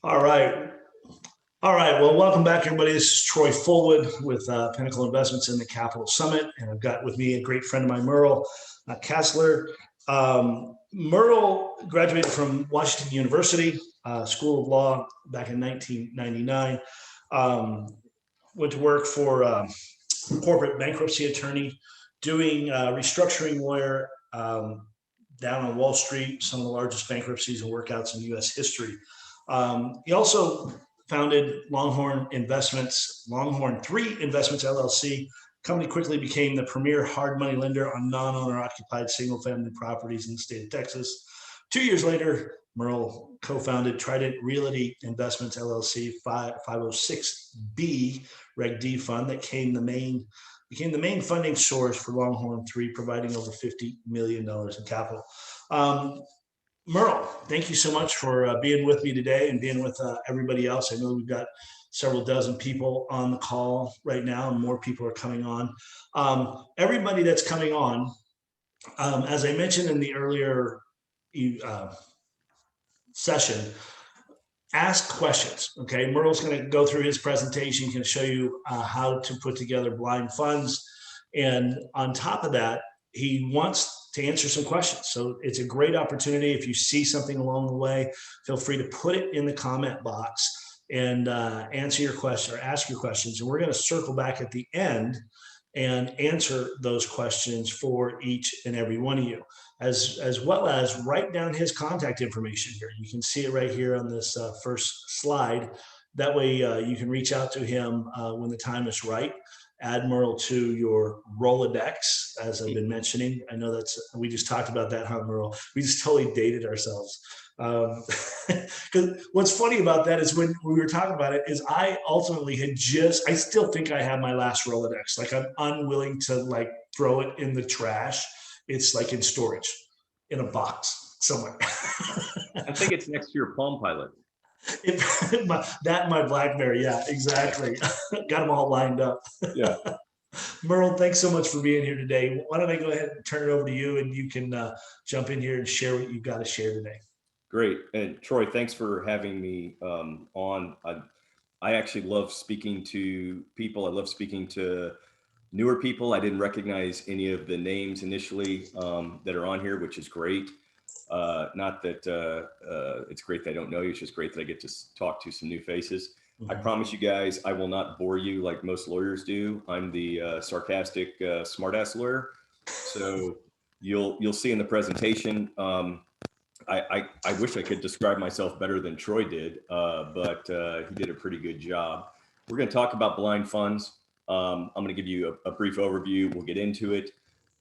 All right. All right. Well, welcome back, everybody. This is Troy Fullwood with Pinnacle Investments in the Capital Summit. And I've got with me a great friend of mine, Merrill Kessler. Merrill graduated from Washington University School of Law back in 1999. Went to work for a corporate bankruptcy attorney, doing restructuring lawyer down on Wall Street, some of the largest bankruptcies and workouts in U.S. history. He also founded Longhorn Investments, Longhorn 3 Investments LLC. Company quickly became the premier hard money lender on non-owner occupied single family properties in the state of Texas. 2 years later, Merrill co-founded Trident Realty Investments LLC 506B Reg D fund that became the main funding source for Longhorn 3, providing over $50 million in capital. Merrill, thank you so much for being with me today and being with everybody else. I know we've got several dozen people on the call right now, and more people are coming on. Everybody that's coming on, as I mentioned in the earlier session, ask questions. Okay, Merle's going to go through his presentation. He's going to show you how to put together blind funds, and on top of that, he wants to answer some questions. So it's a great opportunity. If you see something along the way, feel free to put it in the comment box and answer your question or ask your questions. And we're going to circle back at the end and answer those questions for each and every one of you, as well as write down his contact information here. You can see it right here on this first slide. That way you can reach out to him when the time is right. Add Merle to your Rolodex, as I've been mentioning. I know we just talked about that, huh, Merle? We just totally dated ourselves. Because what's funny about that is when we were talking about it, is I ultimately I still think I have my last Rolodex. Like, I'm unwilling to throw it in the trash. It's like in storage, in a box somewhere. I think it's next to your Palm Pilot. My BlackBerry, yeah, exactly. Got them all lined up. Yeah. Merle, thanks so much for being here today. Why don't I go ahead and turn it over to you, and you can jump in here and share what you've got to share today. Great. And Troy, thanks for having me on. I actually love speaking to people. I love speaking to newer people. I didn't recognize any of the names initially that are on here, which is great. Not that it's great that I don't know you. It's just great that I get to talk to some new faces. I promise you guys, I will not bore you like most lawyers do. I'm the sarcastic, smartass lawyer. So you'll see in the presentation. I wish I could describe myself better than Troy did, but he did a pretty good job. We're going to talk about blind funds. I'm going to give you a brief overview. We'll get into it.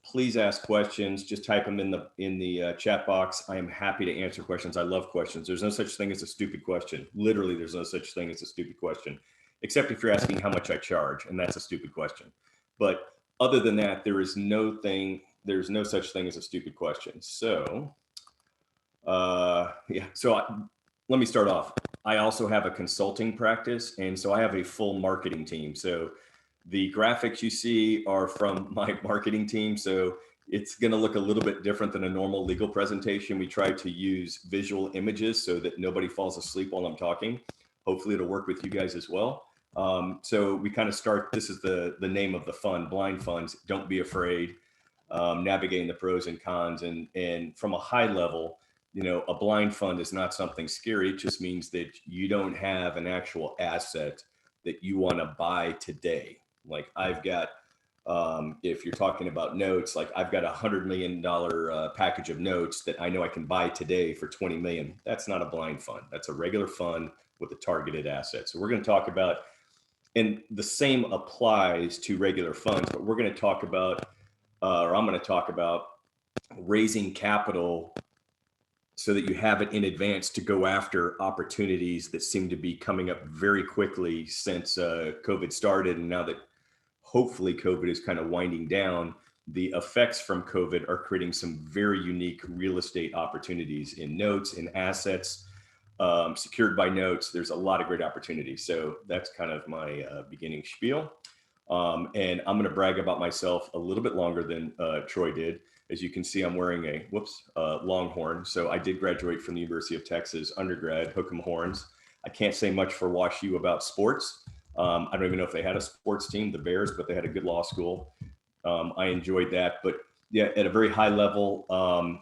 Please ask questions. Just type them in the chat box. I am happy to answer questions. I love questions. There's no such thing as a stupid question. Literally, there's no such thing as a stupid question, except if you're asking how much I charge, and that's a stupid question. But other than that, there's no such thing as a stupid question. So, let me start off. I also have a consulting practice, and so I have a full marketing team. So the graphics you see are from my marketing team. So it's going to look a little bit different than a normal legal presentation. We try to use visual images so that nobody falls asleep while I'm talking. Hopefully it'll work with you guys as well. So we kind of start, this is the name of the fund, Blind Funds. Don't be afraid, navigating the pros and cons. And from a high level, a blind fund is not something scary. It just means that you don't have an actual asset that you want to buy today. Like I've got, if you're talking about notes, like I've got $100 million package of notes that I know I can buy today for 20 million. That's not a blind fund. That's a regular fund with a targeted asset. So we're going to talk about, and the same applies to regular funds, but we're going to talk about, or I'm going to talk about raising capital so that you have it in advance to go after opportunities that seem to be coming up very quickly since COVID started. And now that hopefully COVID is kind of winding down, the effects from COVID are creating some very unique real estate opportunities in notes, in assets, secured by notes. There's a lot of great opportunities. So that's kind of my beginning spiel. And I'm going to brag about myself a little bit longer than Troy did. As you can see, I'm wearing a Longhorn. So I did graduate from the University of Texas undergrad, Hook'em Horns. I can't say much for WashU about sports. I don't even know if they had a sports team, the Bears, but they had a good law school. I enjoyed that. But yeah, at a very high level,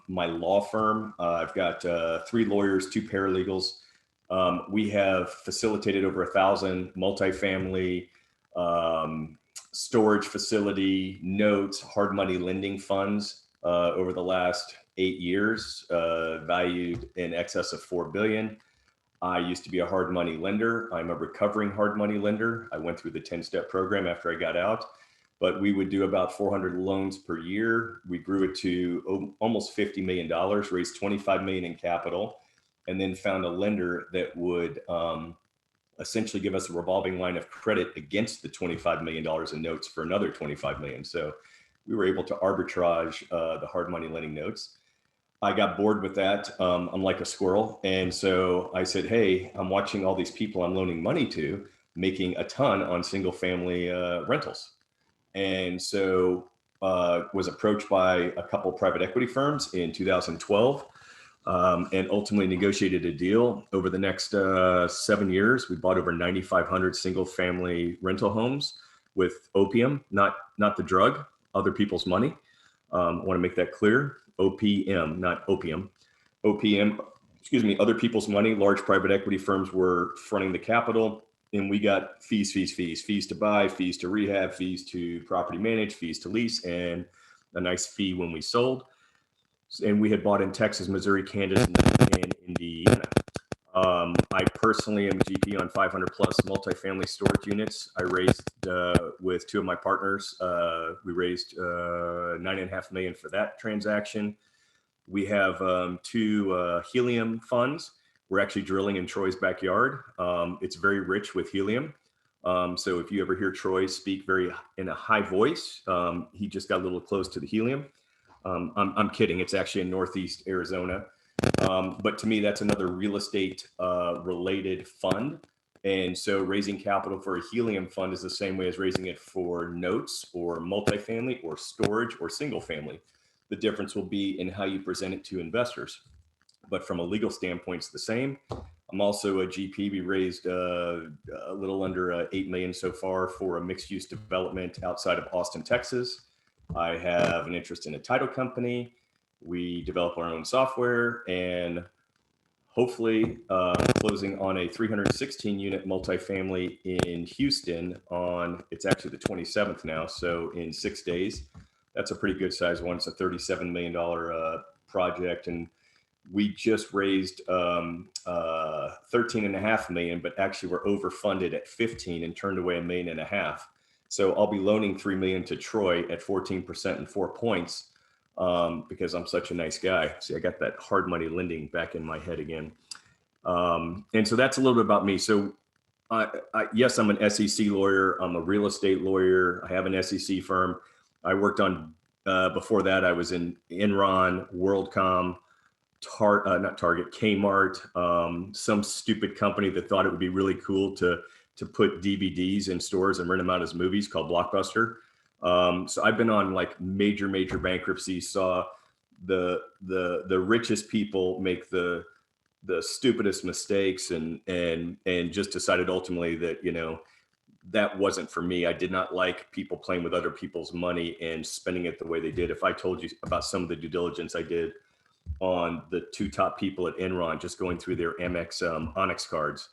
my law firm, I've got 3 lawyers, 2 paralegals. We have facilitated over 1,000 multifamily storage facility notes, hard money lending funds over the last 8 years, valued in excess of $4 billion. I used to be a hard money lender. I'm a recovering hard money lender. I went through the 10-step program after I got out, but we would do about 400 loans per year. We grew it to almost $50 million, raised $25 million in capital, and then found a lender that would essentially give us a revolving line of credit against the $25 million in notes for another $25 million. So we were able to arbitrage the hard money lending notes. I got bored with that. I'm like a squirrel. And so I said, hey, I'm watching all these people I'm loaning money to making a ton on single family rentals. And so was approached by a couple of private equity firms in 2012 and ultimately negotiated a deal. Over the next 7 years, we bought over 9,500 single family rental homes with opium, not the drug, other people's money. I want to make that clear. OPM, not opium. OPM, other people's money. Large private equity firms were fronting the capital, and we got fees to buy, fees to rehab, fees to property manage, fees to lease, and a nice fee when we sold. And we had bought in Texas, Missouri, Kansas, and Indiana. I personally am a GP on 500 plus multifamily storage units. I raised with 2 of my partners. We raised $9.5 million for that transaction. We have 2 helium funds. We're actually drilling in Troy's backyard. It's very rich with helium. So if you ever hear Troy speak in a high voice, he just got a little close to the helium. I'm kidding. It's actually in Northeast Arizona. But to me, that's another real estate related fund. And so raising capital for a helium fund is the same way as raising it for notes or multifamily or storage or single family. The difference will be in how you present it to investors. But from a legal standpoint, it's the same. I'm also a GP. We raised a little under 8 million so far for a mixed use development outside of Austin, Texas. I have an interest in a title company. We develop our own software, and hopefully closing on a 316 unit multifamily in Houston it's actually the 27th now. So in 6 days, that's a pretty good size one. It's a $37 million project. And we just raised 13.5 million, but actually we're overfunded at 15 and turned away $1.5 million. So I'll be loaning 3 million to Troy at 14% and 4 points because I'm such a nice guy. See, I got that hard money lending back in my head again. And so that's a little bit about me. So yes, I'm an SEC lawyer. I'm a real estate lawyer. I have an SEC firm. I worked on, before that, I was in Enron, WorldCom, not Target, Kmart, some stupid company that thought it would be really cool to put DVDs in stores and rent them out as movies called Blockbuster. So I've been on like major bankruptcies, saw the richest people make the stupidest mistakes and just decided ultimately that, that wasn't for me. I did not like people playing with other people's money and spending it the way they did. If I told you about some of the due diligence I did on the 2 top people at Enron, just going through their Amex Onyx cards,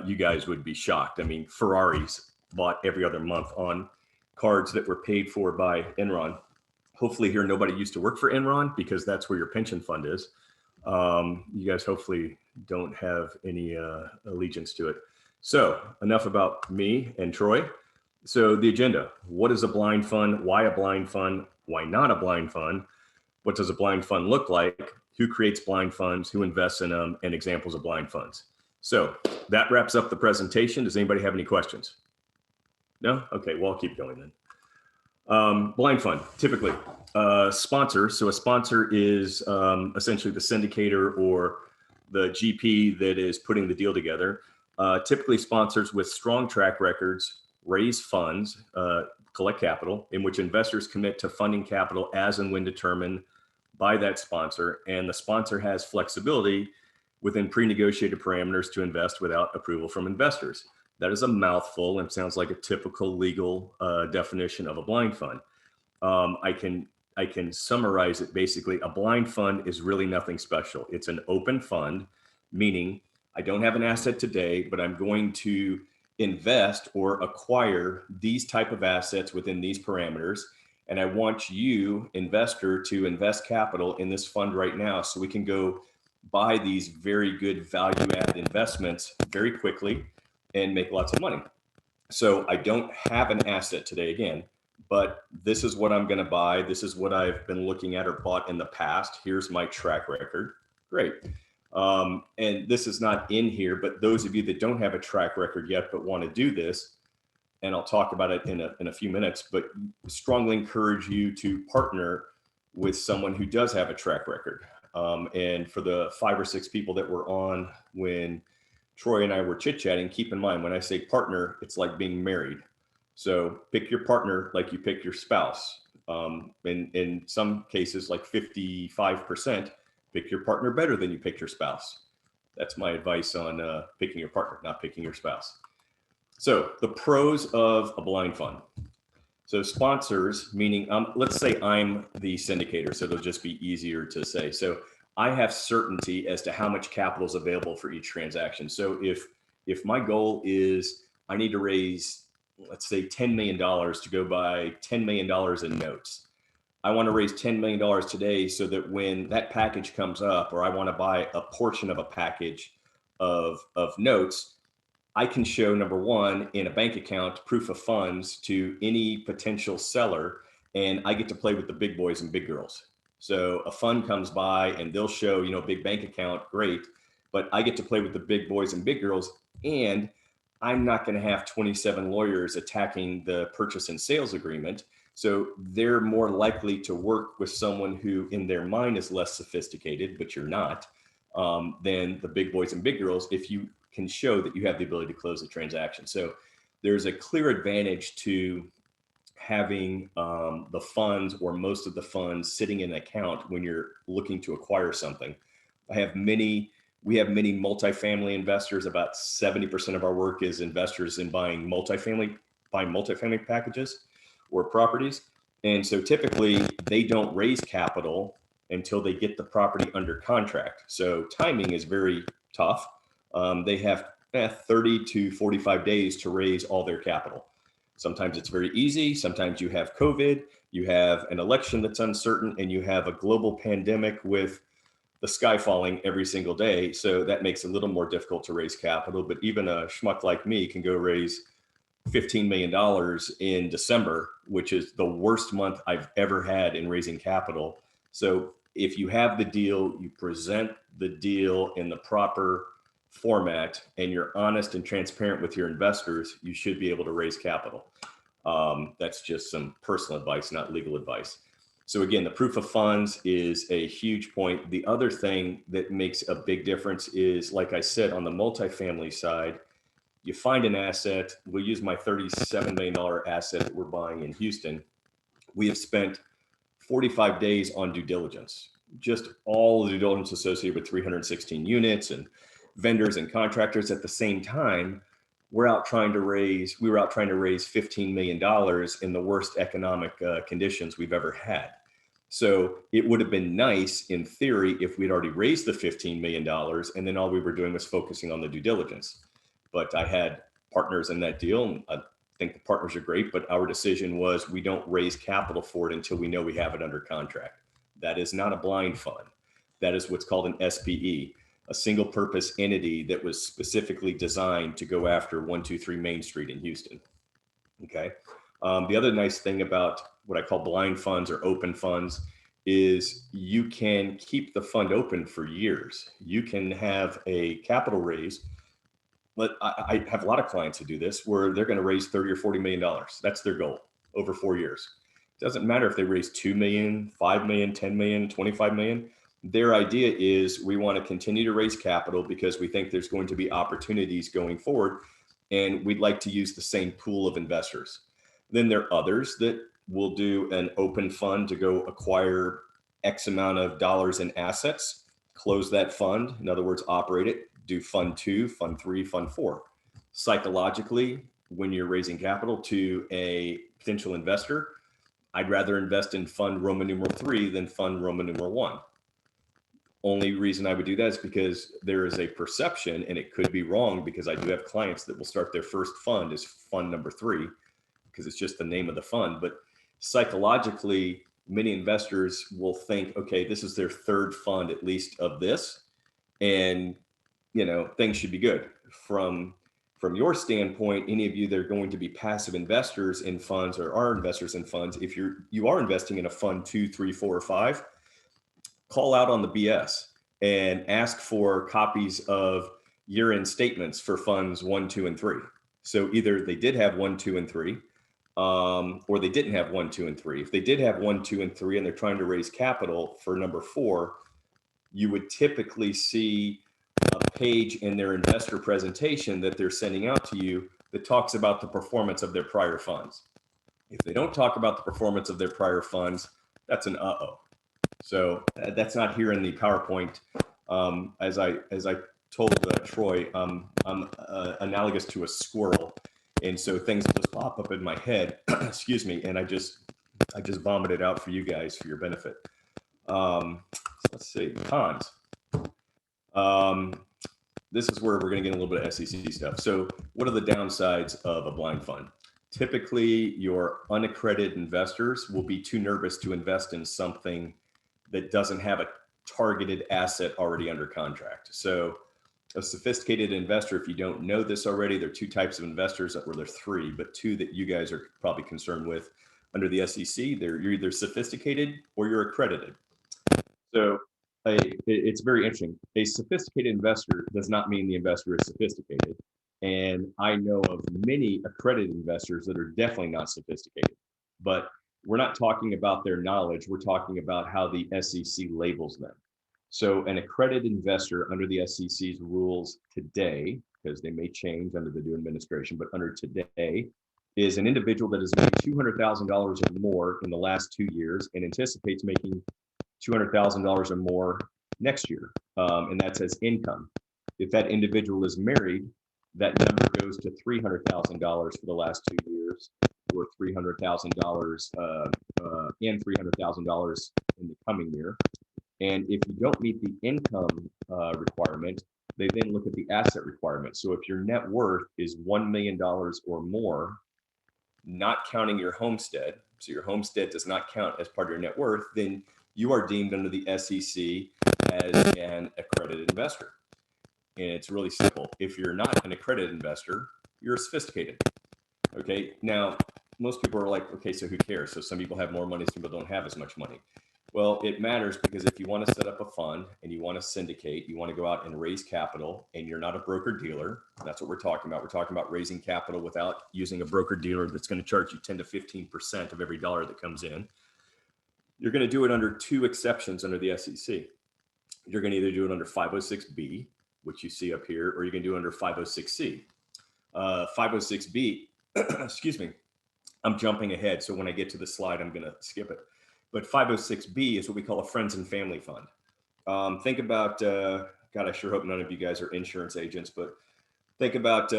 you guys would be shocked. I mean, Ferraris bought every other month on cards that were paid for by Enron. Hopefully here, nobody used to work for Enron because that's where your pension fund is. You guys hopefully don't have any allegiance to it. So enough about me and Troy. So the agenda: what is a blind fund? Why a blind fund? Why not a blind fund? What does a blind fund look like? Who creates blind funds? Who invests in them? And examples of blind funds. So that wraps up the presentation. Does anybody have any questions? No? Okay, well, I'll keep going then. Blind fund, typically sponsor. So a sponsor is essentially the syndicator or the GP that is putting the deal together. Typically sponsors with strong track records raise funds, collect capital, in which investors commit to funding capital as and when determined by that sponsor. And the sponsor has flexibility within pre-negotiated parameters to invest without approval from investors. That is a mouthful and sounds like a typical legal definition of a blind fund. I can summarize it basically. A blind fund is really nothing special. It's an open fund, meaning I don't have an asset today, but I'm going to invest or acquire these type of assets within these parameters. And I want you, investor, to invest capital in this fund right now so we can go buy these very good value add investments very quickly and make lots of money. So I don't have an asset today again, but this is what I'm going to buy. This is what I've been looking at or bought in the past. Here's my track record. Great. And this is not in here, but those of you that don't have a track record yet, but want to do this, and I'll talk about it in a few minutes, but strongly encourage you to partner with someone who does have a track record. And for the 5 or 6 people that were on when Troy and I were chit-chatting, keep in mind, when I say partner, it's like being married. So pick your partner like you pick your spouse. In some cases, like 55%, pick your partner better than you pick your spouse. That's my advice on picking your partner, not picking your spouse. So the pros of a blind fund. So sponsors, meaning, let's say I'm the syndicator, so it'll just be easier to say. So I have certainty as to how much capital is available for each transaction. So if my goal is I need to raise, let's say $10 million to go buy $10 million in notes. I want to raise $10 million today so that when that package comes up, or I want to buy a portion of a package of notes, I can show, number one, in a bank account, proof of funds to any potential seller, and I get to play with the big boys and big girls. So a fund comes by and they'll show, big bank account, great, but I get to play with the big boys and big girls, and I'm not going to have 27 lawyers attacking the purchase and sales agreement. So they're more likely to work with someone who in their mind is less sophisticated, but you're not, than the big boys and big girls if you can show that you have the ability to close the transaction. So there's a clear advantage to having the funds or most of the funds sitting in an account when you're looking to acquire something. We have many multifamily investors. About 70% of our work is investors in buying multifamily packages or properties. And so typically they don't raise capital until they get the property under contract. So timing is very tough. They have 30 to 45 days to raise all their capital. Sometimes it's very easy. Sometimes you have COVID, you have an election that's uncertain, and you have a global pandemic with the sky falling every single day. So that makes it a little more difficult to raise capital. But even a schmuck like me can go raise $15 million in December, which is the worst month I've ever had in raising capital. So if you have the deal, you present the deal in the proper format, and you're honest and transparent with your investors, you should be able to raise capital. That's just some personal advice, not legal advice. So again, the proof of funds is a huge point. The other thing that makes a big difference is, like I said, on the multifamily side, you find an asset. We'll use my $37 million asset that we're buying in Houston. We have spent 45 days on due diligence, just all the due diligence associated with 316 units and vendors and contractors. At the same time, we were out trying to raise $15 million in the worst economic conditions we've ever had. So it would have been nice in theory if we'd already raised the $15 million and then all we were doing was focusing on the due diligence. But I had partners in that deal, and I think the partners are great, but our decision was we don't raise capital for it until we know we have it under contract. That is not a blind fund. That is what's called an SPE, a single purpose entity that was specifically designed to go after 123 Main Street in Houston. Okay. The other nice thing about what I call blind funds or open funds is you can keep the fund open for years. You can have a capital raise. But I have a lot of clients who do this where they're going to raise $30 or $40 million. That's their goal over 4 years. It doesn't matter if they raise 2 million, 5 million, 10 million, 25 million. Their idea is we want to continue to raise capital because we think there's going to be opportunities going forward, and we'd like to use the same pool of investors. Then there are others that will do an open fund to go acquire X amount of dollars in assets, close that fund. In other words, operate it, do fund 2, fund 3, fund 4. Psychologically, when you're raising capital to a potential investor, I'd rather invest in fund Roman numeral 3 than fund Roman numeral 1. Only reason I would do that is because there is a perception, and it could be wrong, because I do have clients that will start their first fund as fund number 3 because it's just the name of the fund. But psychologically, many investors will think, okay, this is their third fund, at least of this, and things should be good. From your standpoint, any of you that are going to be passive investors in funds or are investors in funds, if you are investing in a fund 2, 3, 4, or 5, call out on the BS and ask for copies of year-end statements for funds 1, 2, and 3. So either they did have 1, 2, and 3, or they didn't have 1, 2, and 3. If they did have 1, 2, and 3, and they're trying to raise capital for number 4, you would typically see a page in their investor presentation that they're sending out to you that talks about the performance of their prior funds. If they don't talk about the performance of their prior funds, that's an uh-oh. So that's not here in the PowerPoint. As I told Troy, I'm analogous to a squirrel, and so things just pop up in my head. Excuse me, and I just vomited out for you guys for your benefit. So let's see, cons. This is where we're going to get a little bit of SEC stuff. So what are the downsides of a blind fund? Typically, your unaccredited investors will be too nervous to invest in something that doesn't have a targeted asset already under contract. So a sophisticated investor, if you don't know this already, there are 2 types of investors, or there are 3, but 2 that you guys are probably concerned with under the SEC. You're either sophisticated or you're accredited. So it's very interesting. A sophisticated investor does not mean the investor is sophisticated. And I know of many accredited investors that are definitely not sophisticated, but we're not talking about their knowledge. We're talking about how the SEC labels them. So an accredited investor under the SEC's rules today, because they may change under the new administration, but under today, is an individual that has made $200,000 or more in the last 2 years and anticipates making $200,000 or more next year, and that's as income. If that individual is married, that number goes to $300,000 for the last 2 years, or $300,000 and $300,000 in the coming year. And if you don't meet the income requirement, they then look at the asset requirement. So if your net worth is $1 million or more, not counting your homestead, so your homestead does not count as part of your net worth, then you are deemed under the SEC as an accredited investor. And it's really simple. If you're not an accredited investor, you're sophisticated. Okay. Now, most people are like, okay, so who cares? So some people have more money, some people don't have as much money. Well, it matters, because if you want to set up a fund and you want to syndicate, you want to go out and raise capital, and you're not a broker dealer, that's what we're talking about. We're talking about raising capital without using a broker dealer that's going to charge you 10 to 15% of every dollar that comes in. You're going to do it under 2 exceptions under the SEC. You're going to either do it under 506B, which you see up here, or you can do it under 506C. 506B, excuse me, I'm jumping ahead. So when I get to the slide, I'm going to skip it. But 506B is what we call a friends and family fund. Think about, God, I sure hope none of you guys are insurance agents, but think about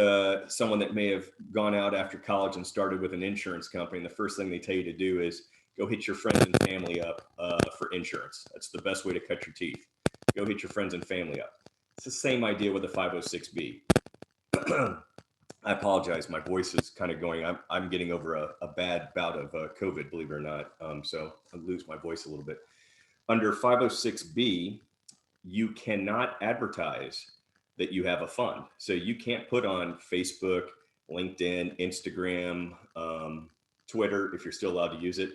someone that may have gone out after college and started with an insurance company. And the first thing they tell you to do is go hit your friends and family up for insurance. That's the best way to cut your teeth. Go hit your friends and family up. It's the same idea with the 506B. I apologize. My voice is kind of going. I'm getting over a bad bout of COVID, believe it or not. So I lose my voice a little bit. Under 506B, you cannot advertise that you have a fund. So you can't put on Facebook, LinkedIn, Instagram, Twitter, if you're still allowed to use it.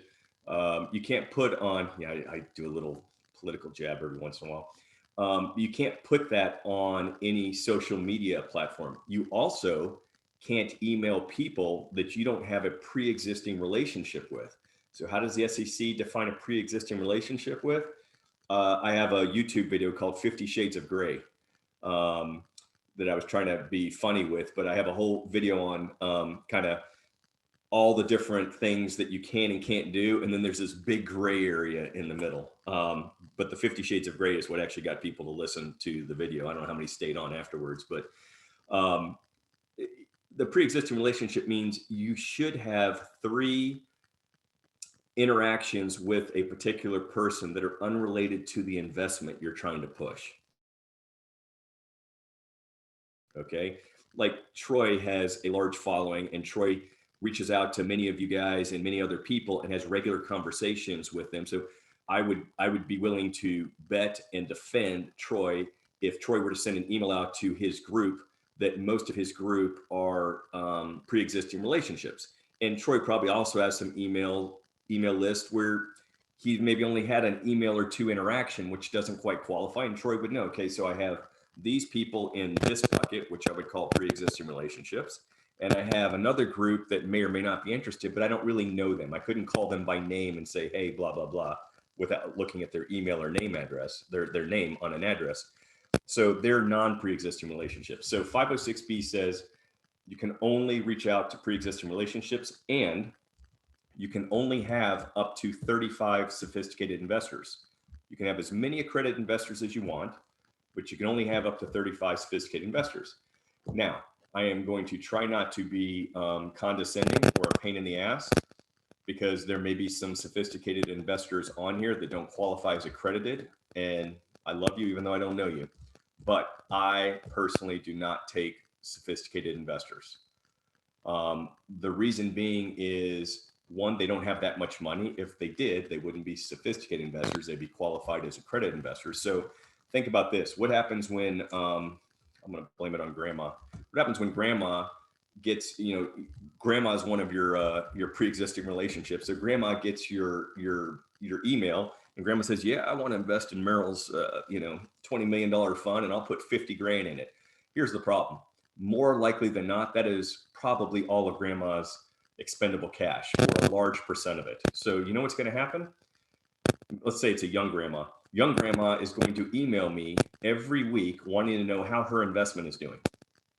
You can't put on, I do a little political jab every once in a while. You can't put that on any social media platform. You also can't email people that you don't have a pre-existing relationship with. So how does the SEC define a pre-existing relationship with? I have a YouTube video called 50 Shades of Gray that I was trying to be funny with, but I have a whole video on kind of all the different things that you can and can't do. And then there's this big gray area in the middle. But the 50 Shades of Gray is what actually got people to listen to the video. I don't know how many stayed on afterwards, but the pre-existing relationship means you should have 3 interactions with a particular person that are unrelated to the investment you're trying to push. Okay. Like Troy has a large following, and Troy reaches out to many of you guys and many other people and has regular conversations with them. So I would be willing to bet and defend Troy if Troy were to send an email out to his group, that most of his group are pre-existing relationships. And Troy probably also has some email list where he maybe only had an email or 2 interaction, which doesn't quite qualify. And Troy would know, okay, so I have these people in this bucket, which I would call pre-existing relationships. And I have another group that may or may not be interested, but I don't really know them. I couldn't call them by name and say, hey, blah, blah, blah, without looking at their email or name address, their name on an address. So they're non-pre-existing relationships. So 506B says you can only reach out to pre-existing relationships, and you can only have up to 35 sophisticated investors. You can have as many accredited investors as you want, but you can only have up to 35 sophisticated investors. Now, I am going to try not to be condescending or a pain in the ass, because there may be some sophisticated investors on here that don't qualify as accredited. And I love you, even though I don't know you. But I personally do not take sophisticated investors. The reason being is, one, they don't have that much money. If they did, they wouldn't be sophisticated investors. They'd be qualified as accredited investors. So think about this. What happens when, I'm going to blame it on grandma. What happens when grandma gets, grandma is one of your pre-existing relationships. So grandma gets your email, and grandma says, yeah, I want to invest in Merrill's, $20 million fund, and I'll put 50 grand in it. Here's the problem. More likely than not, that is probably all of grandma's expendable cash, or a large percent of it. So you know what's going to happen? Let's say it's a young grandma. Young grandma is going to email me every week wanting to know how her investment is doing.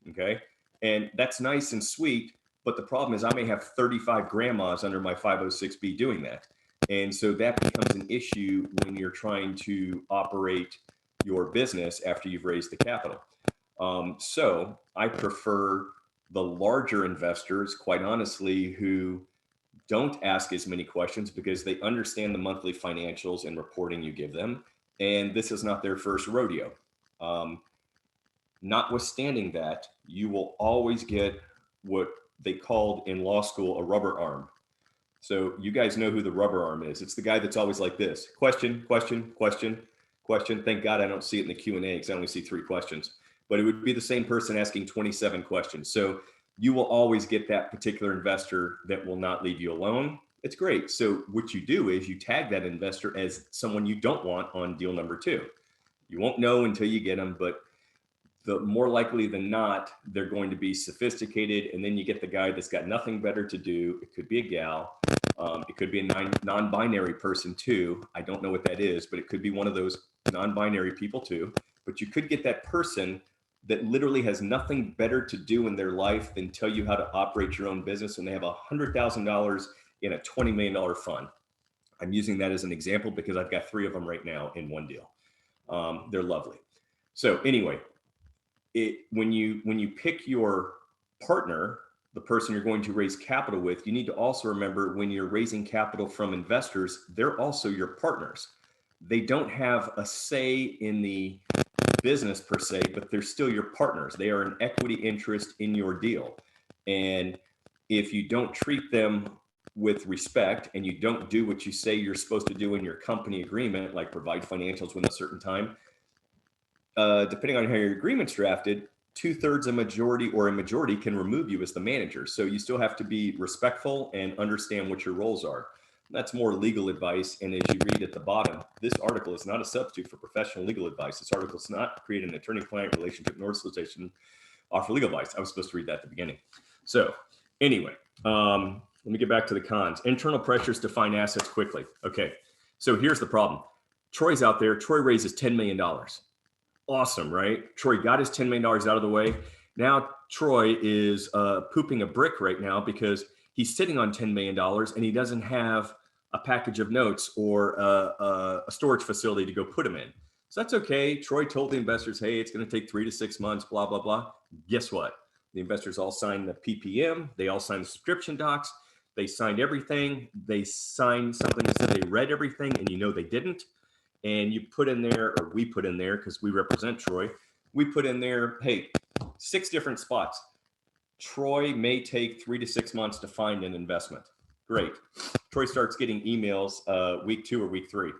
Okay. And that's nice and sweet. But the problem is I may have 35 grandmas under my 506B doing that. And so that becomes an issue when you're trying to operate your business after you've raised the capital. So I prefer the larger investors, quite honestly, who don't ask as many questions because they understand the monthly financials and reporting you give them. And this is not their first rodeo. Notwithstanding that, you will always get what they called in law school a rubber arm. So you guys know who the rubber arm is. It's the guy that's always like this: question, question, question, question. Thank God I don't see it in the Q&A because I only see 3 questions. But it would be the same person asking 27 questions. So you will always get that particular investor that will not leave you alone. It's great. So what you do is you tag that investor as someone you don't want on deal number 2. You won't know until you get them, but the more likely than not, they're going to be sophisticated. And then you get the guy that's got nothing better to do. It could be a gal. It could be a non-binary person too. I don't know what that is, but it could be one of those non-binary people too. But you could get that person that literally has nothing better to do in their life than tell you how to operate your own business, and they have $100,000 in a $20 million fund. I'm using that as an example because I've got 3 of them right now in one deal. They're lovely. So anyway, when you pick your partner, the person you're going to raise capital with, you need to also remember, when you're raising capital from investors, they're also your partners. They don't have a say in the business per se, but they're still your partners. They are an equity interest in your deal. And if you don't treat them with respect and you don't do what you say you're supposed to do in your company agreement, like provide financials within a certain time, depending on how your agreement's drafted, 2/3 a majority can remove you as the manager. So you still have to be respectful and understand what your roles are. That's more legal advice. And as you read at the bottom, this article is not a substitute for professional legal advice. This article does not create an attorney-client relationship nor solicitation offer legal advice. I was supposed to read that at the beginning. So anyway, let me get back to the cons. Internal pressures to find assets quickly. Okay, so here's the problem. Troy's out there. Troy raises $10 million. Awesome, right? Troy got his $10 million out of the way. Now Troy is pooping a brick right now because he's sitting on $10 million and he doesn't have a package of notes or a storage facility to go put them in. So that's okay. Troy told the investors, hey, it's going to take 3 to 6 months, blah, blah, blah. Guess what? The investors all signed the PPM. They all signed the subscription docs. They signed everything. They signed something that said they read everything, and you know they didn't. And you put in there, or we put in there, because we represent Troy, we put in there, hey, 6 different spots. Troy may take 3 to 6 months to find an investment. Great. Troy starts getting emails week 2 or week 3.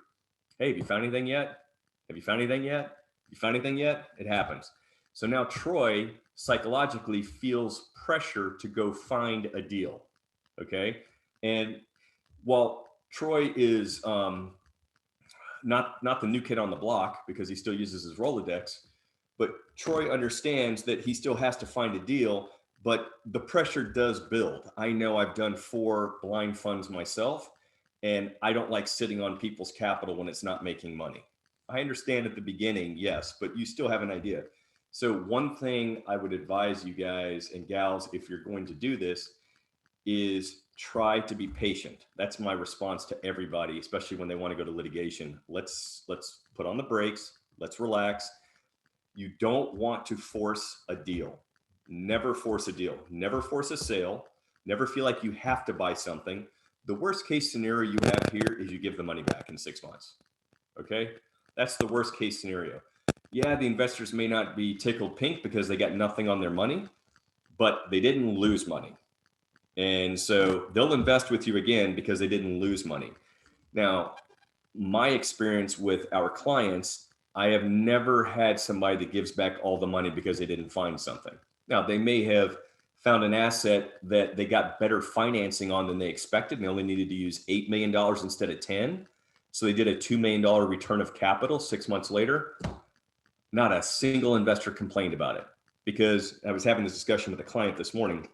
Hey, have you found anything yet? Have you found anything yet? Have you found anything yet? It happens. So now Troy psychologically feels pressure to go find a deal. Okay. And while Troy is not the new kid on the block, because he still uses his Rolodex, but Troy understands that he still has to find a deal, but the pressure does build. I know I've done 4 blind funds myself, and I don't like sitting on people's capital when it's not making money. I understand at the beginning, yes, but you still have an idea. So one thing I would advise you guys and gals, if you're going to do this, is try to be patient. That's my response to everybody, especially when they want to go to litigation. Let's put on the brakes. Let's relax. You don't want to force a deal. Never force a deal. Never force a sale. Never feel like you have to buy something. The worst case scenario you have here is you give the money back in 6 months. Okay? That's the worst case scenario. Yeah, the investors may not be tickled pink because they got nothing on their money, but they didn't lose money. And so they'll invest with you again because they didn't lose money. Now, my experience with our clients, I have never had somebody that gives back all the money because they didn't find something. Now, they may have found an asset that they got better financing on than they expected, and they only needed to use $8 million instead of 10. So they did a $2 million return of capital 6 months later. Not a single investor complained about it, because I was having this discussion with a client this morning.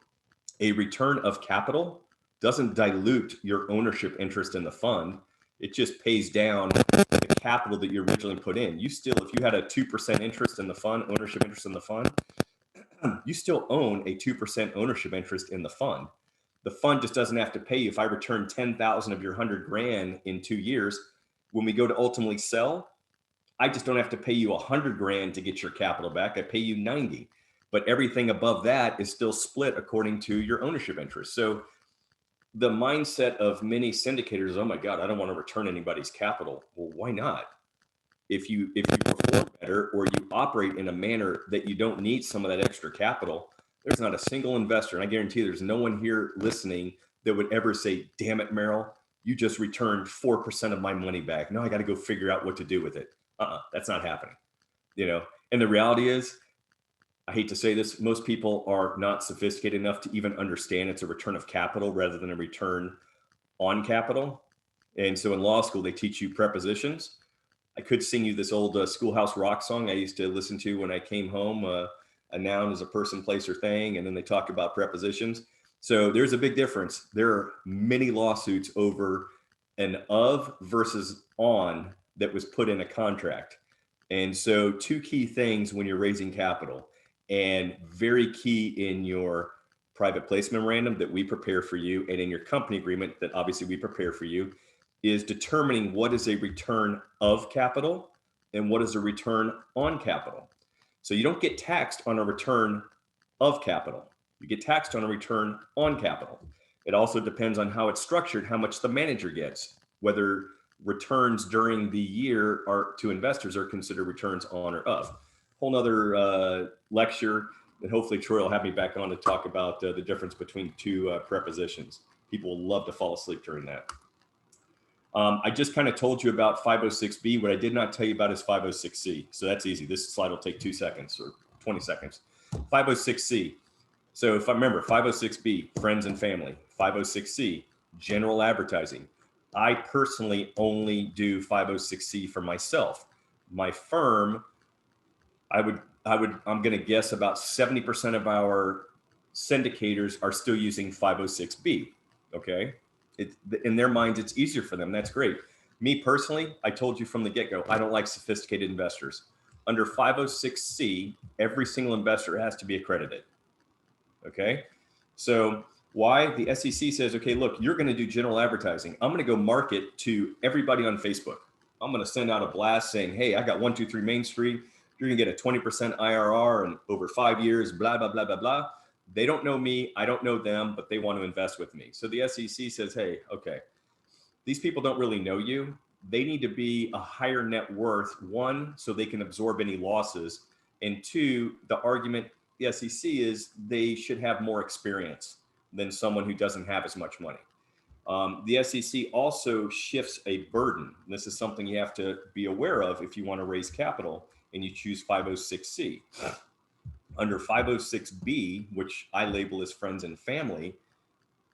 A return of capital doesn't dilute your ownership interest in the fund. It just pays down the capital that you originally put in. You still, if you had a 2% interest in the fund, ownership interest in the fund, you still own a 2% ownership interest in the fund. The fund just doesn't have to pay you. If I return 10,000 of your 100 grand in 2 years, when we go to ultimately sell, I just don't have to pay you 100 grand to get your capital back. I pay you 90, but everything above that is still split according to your ownership interest. So the mindset of many syndicators is, oh my God, I don't want to return anybody's capital. Well, why not? If you perform better, or you operate in a manner that you don't need some of that extra capital, there's not a single investor, and I guarantee there's no one here listening that would ever say, damn it, Merrill, you just returned 4% of my money back. Now I got to go figure out what to do with it. That's not happening. And the reality is, I hate to say this, most people are not sophisticated enough to even understand it's a return of capital rather than a return on capital. And so in law school, they teach you prepositions. I could sing you this old Schoolhouse Rock song I used to listen to when I came home. A noun is a person, place, or thing, and then they talk about prepositions. So there's a big difference. There are many lawsuits over an of versus on that was put in a contract. And so 2 key things when you're raising capital, and very key in your private placement memorandum that we prepare for you, and in your company agreement that obviously we prepare for you, is determining what is a return of capital and what is a return on capital. So you don't get taxed on a return of capital. You get taxed on a return on capital. It also depends on how it's structured, how much the manager gets, whether returns during the year are to investors are considered returns on or of. Whole nother lecture that hopefully Troy will have me back on to talk about the difference between 2 prepositions. People will love to fall asleep during that. I just kind of told you about 506B. What I did not tell you about is 506C. So that's easy. This slide will take 2 seconds or 20 seconds. 506C. So if I remember, 506B, friends and family. 506C, general advertising. I personally only do 506C for myself. My firm, I'm going to guess about 70% of our syndicators are still using 506B. Okay. In their minds, it's easier for them. That's great. Me personally, I told you from the get-go, I don't like sophisticated investors. Under 506C, every single investor has to be accredited. Okay. So Why? The SEC says, okay, look, you're going to do general advertising. I'm going to go market to everybody on Facebook. I'm going to send out a blast saying, hey, I got 123 Main Street. You're going to get a 20% IRR in over 5 years, blah, blah, blah, blah, blah. They don't know me. I don't know them, but they want to invest with me. So the SEC says, hey, okay, these people don't really know you. They need to be a higher net worth, one, so they can absorb any losses. And two, the argument the SEC is they should have more experience than someone who doesn't have as much money. The SEC also shifts a burden. This is something you have to be aware of if you want to raise capital and you choose 506C. Under 506B, which I label as friends and family,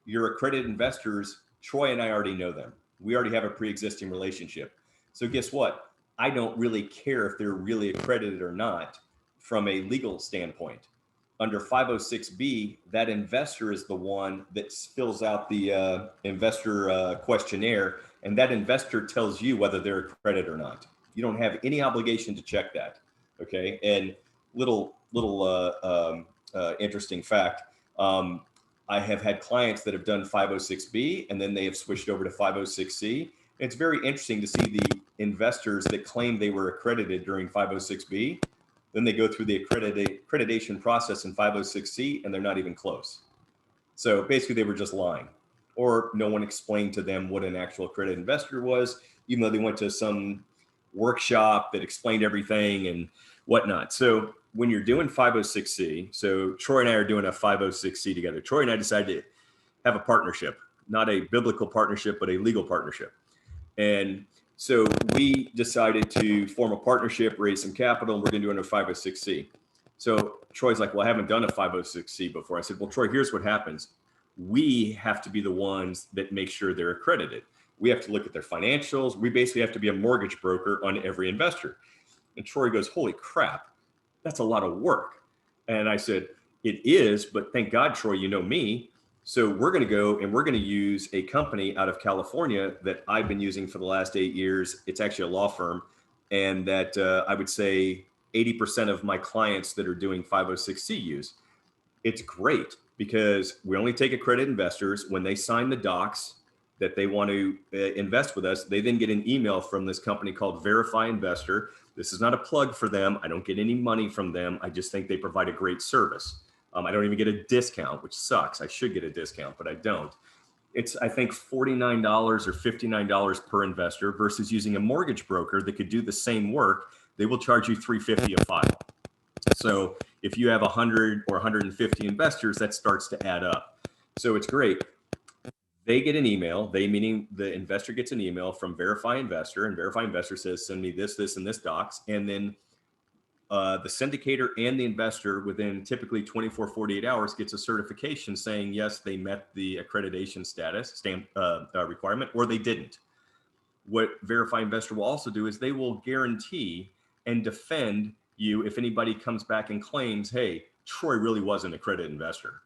your accredited investors, Troy and I already know them. We already have a pre-existing relationship. So guess what? I don't really care if they're really accredited or not from a legal standpoint. Under 506B, that investor is the one that fills out the investor questionnaire, and that investor tells you whether they're accredited or not. You don't have any obligation to check that. Okay. And little interesting fact. I have had clients that have done 506B and then they have switched over to 506C. It's very interesting to see the investors that claim they were accredited during 506B. Then they go through the accreditation process in 506C and they're not even close. So basically they were just lying, or no one explained to them what an actual accredited investor was, even though they went to some workshop that explained everything and whatnot. So when you're doing 506C, so Troy and I are doing a 506C together. Troy and I decided to have a partnership, not a biblical partnership, but a legal partnership. And so we decided to form a partnership, raise some capital, and we're going to do it a 506C. So Troy's like, well, I haven't done a 506C before. I said, well, Troy, here's what happens. We have to be the ones that make sure they're accredited. We have to look at their financials. We basically have to be a mortgage broker on every investor. And Troy goes, holy crap, that's a lot of work. And I said, it is, but thank God, Troy, you know me. So we're going to go and we're going to use a company out of California that I've been using for the last 8 years. It's actually a law firm. And that I would say 80% of my clients that are doing 506C use. It's great because we only take accredited investors. When they sign the docs that they want to invest with us, they then get an email from this company called Verify Investor. This is not a plug for them. I don't get any money from them. I just think they provide a great service. I don't even get a discount, which sucks. I should get a discount, but I don't. It's, I think, $49 or $59 per investor versus using a mortgage broker that could do the same work. They will charge you $350 a file. So if you have 100 or 150 investors, that starts to add up. So it's great. They get an email, they meaning the investor gets an email from Verify Investor, and Verify Investor says, send me this, this, and this docs. And then the syndicator and the investor within typically 24, 48 hours gets a certification saying, yes, they met the accreditation status stamp requirement, or they didn't. What Verify Investor will also do is they will guarantee and defend you if anybody comes back and claims, hey, Troy really was an accredited investor.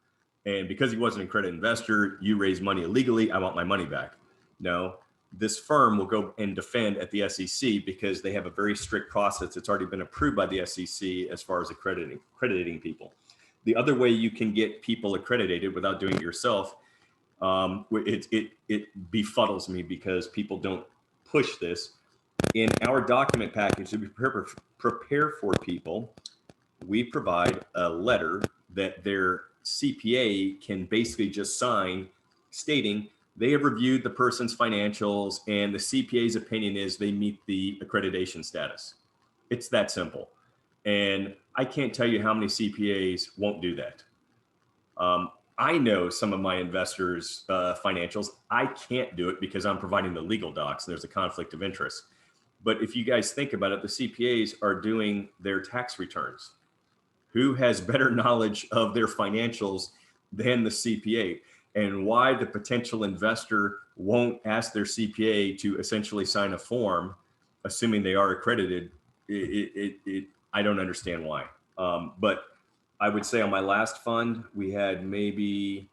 And because he wasn't an accredited investor, you raised money illegally, I want my money back. No, this firm will go and defend at the SEC because they have a very strict process that's already been approved by the SEC as far as accrediting people. The other way you can get people accredited without doing it yourself, it befuddles me because people don't push this. In our document package that we prepare for people, we provide a letter that their CPA can basically just sign stating they have reviewed the person's financials and the CPA's opinion is they meet the accreditation status. It's that simple. And I can't tell you how many CPAs won't do that. I know some of my investors' financials. I can't do it because I'm providing the legal docs and there's a conflict of interest. But if you guys think about it, the CPAs are doing their tax returns. Who has better knowledge of their financials than the CPA? And why the potential investor won't ask their CPA to essentially sign a form, assuming they are accredited, I don't understand why. But I would say on my last fund, we had maybe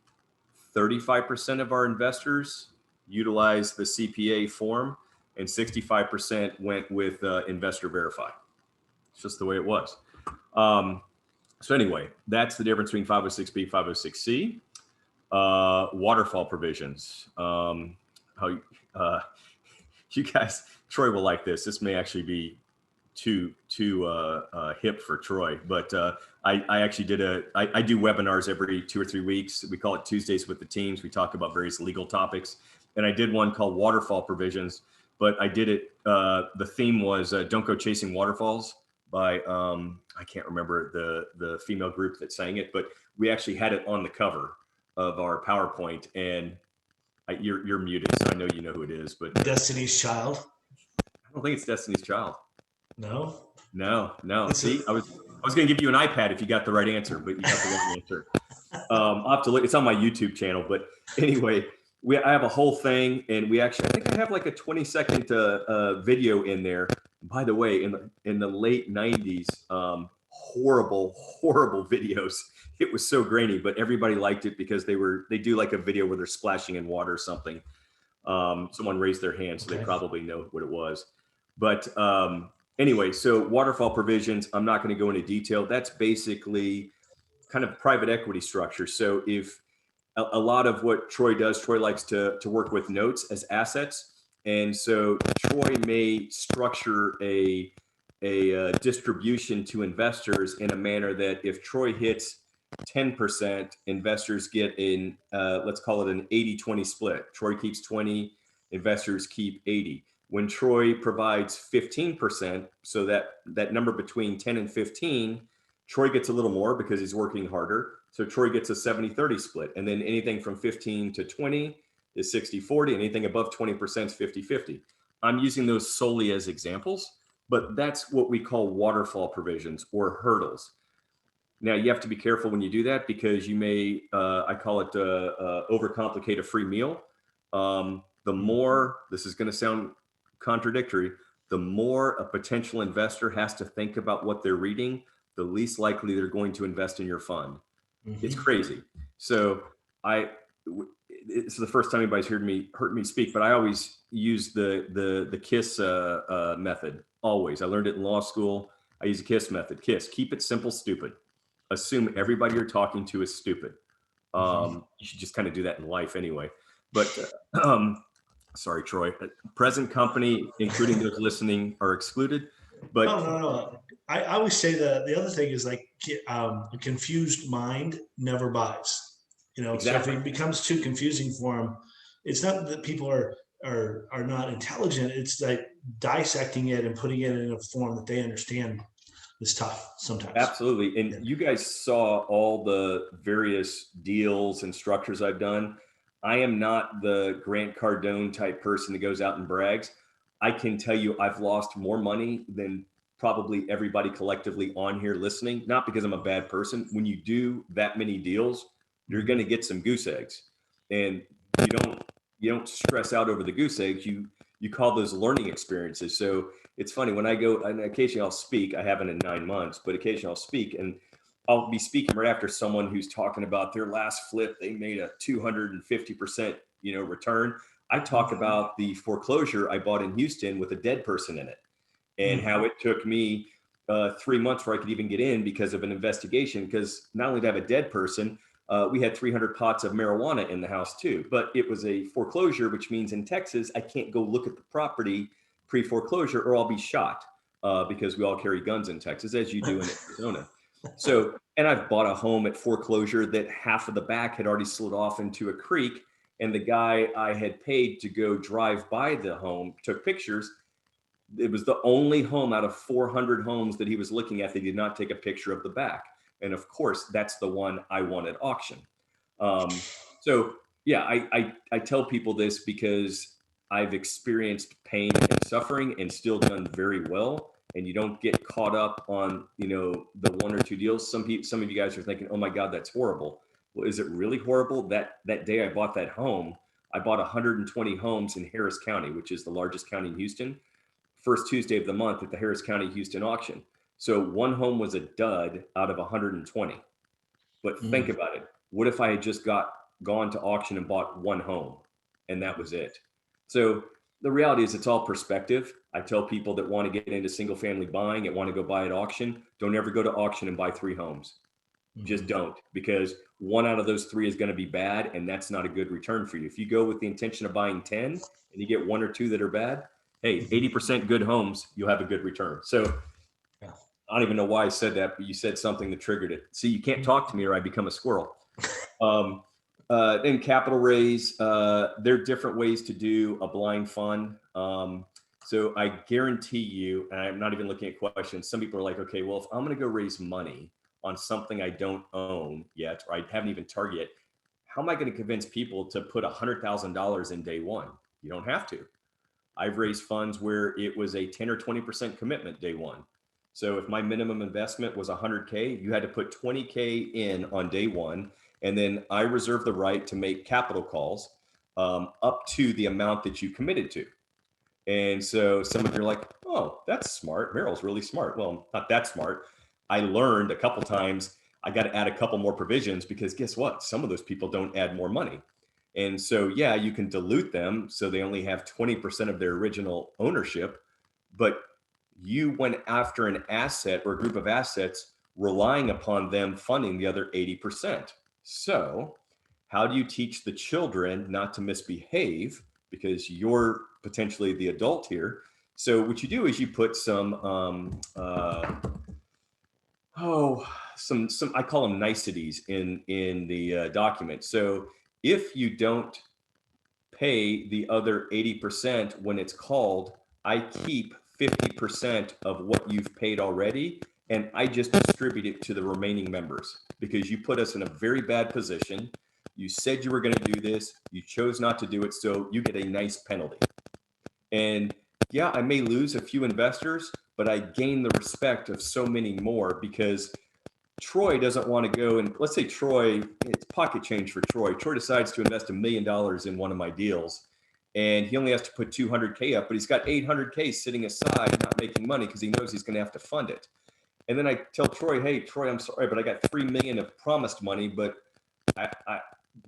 35% of our investors utilize the CPA form and 65% went with Investor Verify. It's just the way it was. So anyway, that's the difference between 506B, 506C. Waterfall provisions. How you guys, Troy will like this. This may actually be too hip for Troy, but I actually I do webinars every 2 or 3 weeks. We call it Tuesdays with the Teams. We talk about various legal topics, and I did one called Waterfall Provisions. But I did it. The theme was "Don't Go Chasing Waterfalls" by I can't remember the female group that sang it, but we actually had it on the cover of our PowerPoint. And you're muted, so I know you know who it is, but Destiny's Child. I don't think it's Destiny's Child. No. No. See, I was going to give you an iPad if you got the right answer, but you got the wrong answer. I'll have to look. It's on my YouTube channel, but anyway, I have a whole thing, and I think I have like a 20-second video in there. By the way, in the late 90s, horrible videos. It was so grainy, but everybody liked it because they do like a video where they're splashing in water or something. Someone raised their hand, so They probably know what it was. But anyway, so waterfall provisions, I'm not going to go into detail. That's basically kind of private equity structure. So if a lot of what Troy does, Troy likes to work with notes as assets. And so Troy may structure a distribution to investors in a manner that if Troy hits 10%, investors get in, let's call it an 80-20 split. Troy keeps 20, investors keep 80. When Troy provides 15%, so that number between 10 and 15, Troy gets a little more because he's working harder. So Troy gets a 70-30 split. And then anything from 15 to 20 is 60-40. Anything above 20% is 50-50. I'm using those solely as examples, but that's what we call waterfall provisions or hurdles. Now, you have to be careful when you do that because you may, I call it overcomplicate a free meal. The more, this is going to sound contradictory, the more a potential investor has to think about what they're reading, the least likely they're going to invest in your fund. Mm-hmm. It's crazy. So it's the first time anybody's heard me speak, but I always use the KISS method. Always. I learned it in law school. I use the KISS method. KISS, keep it simple, stupid. Assume everybody you're talking to is stupid. You should just kind of do that in life anyway. But sorry, Troy. Present company, including those listening, are excluded. But no. I always say the other thing is like a confused mind never buys. Exactly. So if it becomes too confusing for them, it's not that people are not intelligent. It's like dissecting it and putting it in a form that they understand is tough sometimes. Absolutely. And you guys saw all the various deals and structures I've done. I am not the Grant Cardone type person that goes out and brags. I can tell you I've lost more money than probably everybody collectively on here listening, not because I'm a bad person. When you do that many deals, you're going to get some goose eggs, and you don't stress out over the goose eggs. You call those learning experiences. So it's funny when I go, and occasionally I'll speak. I haven't in 9 months, but occasionally I'll speak, and I'll be speaking right after someone who's talking about their last flip. They made a 250%, return. I talk about the foreclosure I bought in Houston with a dead person in it, and how it took me 3 months before I could even get in because of an investigation. Because not only to have a dead person, we had 300 pots of marijuana in the house too, but it was a foreclosure, which means in Texas, I can't go look at the property pre-foreclosure or I'll be shot because we all carry guns in Texas, as you do in Arizona. So, and I've bought a home at foreclosure that half of the back had already slid off into a creek. And the guy I had paid to go drive by the home took pictures. It was the only home out of 400 homes that he was looking at that he did not take a picture of the back. And of course, that's the one I won at auction. So yeah, I tell people this because I've experienced pain and suffering and still done very well. And you don't get caught up on, the 1 or 2 deals. Some of you guys are thinking, oh my God, that's horrible. Well, is it really horrible? That day I bought that home, I bought 120 homes in Harris County, which is the largest county in Houston, first Tuesday of the month at the Harris County Houston auction. So one home was a dud out of 120. But think about it. What if I had just gone to auction and bought one home and that was it? So the reality is it's all perspective. I tell people that want to get into single family buying and want to go buy at auction, don't ever go to auction and buy 3 homes. Just don't, because one out of those three is going to be bad, and that's not a good return for you. If you go with the intention of buying 10 and you get one or two that are bad, hey, 80% good homes, you'll have a good return. So Yeah. I don't even know why I said that, but you said something that triggered it. See, you can't talk to me or I become a squirrel. Then capital raise, there are different ways to do a blind fund. So I guarantee you, and I'm not even looking at questions, some people are like, okay, well, if I'm going to go raise money on something I don't own yet, or I haven't even targeted, how am I going to convince people to put $100,000 in day one? You don't have to. I've raised funds where it was a 10 or 20% commitment day one. So if my minimum investment was 100K, you had to put 20K in on day one. And then I reserve the right to make capital calls up to the amount that you committed to. And so some of you are like, oh, that's smart. Merrill's really smart. Well, not that smart. I learned a couple times I got to add a couple more provisions, because guess what? Some of those people don't add more money. And so, yeah, you can dilute them so they only have 20% of their original ownership, but you went after an asset or a group of assets relying upon them funding the other 80%. So how do you teach the children not to misbehave, because you're potentially the adult here? So what you do is you put some I call them niceties in the document. So if you don't pay the other 80% when it's called, I keep 50% of what you've paid already, and I just distribute it to the remaining members, because you put us in a very bad position. You said you were going to do this, you chose not to do it, so you get a nice penalty. And yeah, I may lose a few investors, but I gain the respect of so many more, because Troy doesn't want to go and, let's say Troy, it's pocket change for Troy. Troy decides to invest $1 million in one of my deals, and he only has to put 200K up, but he's got 800K sitting aside, not making money, because he knows he's going to have to fund it. And then I tell Troy, hey, Troy, I'm sorry, but I got 3 million of promised money, but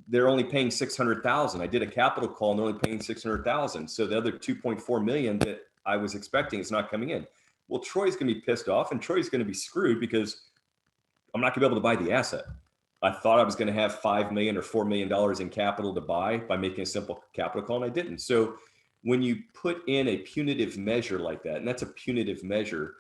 they're only paying 600,000. I did a capital call and they're only paying 600,000. So the other 2.4 million that I was expecting is not coming in. Well, Troy's going to be pissed off, and Troy's going to be screwed, because I'm not going to be able to buy the asset. I thought I was going to have $5 million or $4 million in capital to buy by making a simple capital call, and I didn't. So when you put in a punitive measure like that, and that's a punitive measure,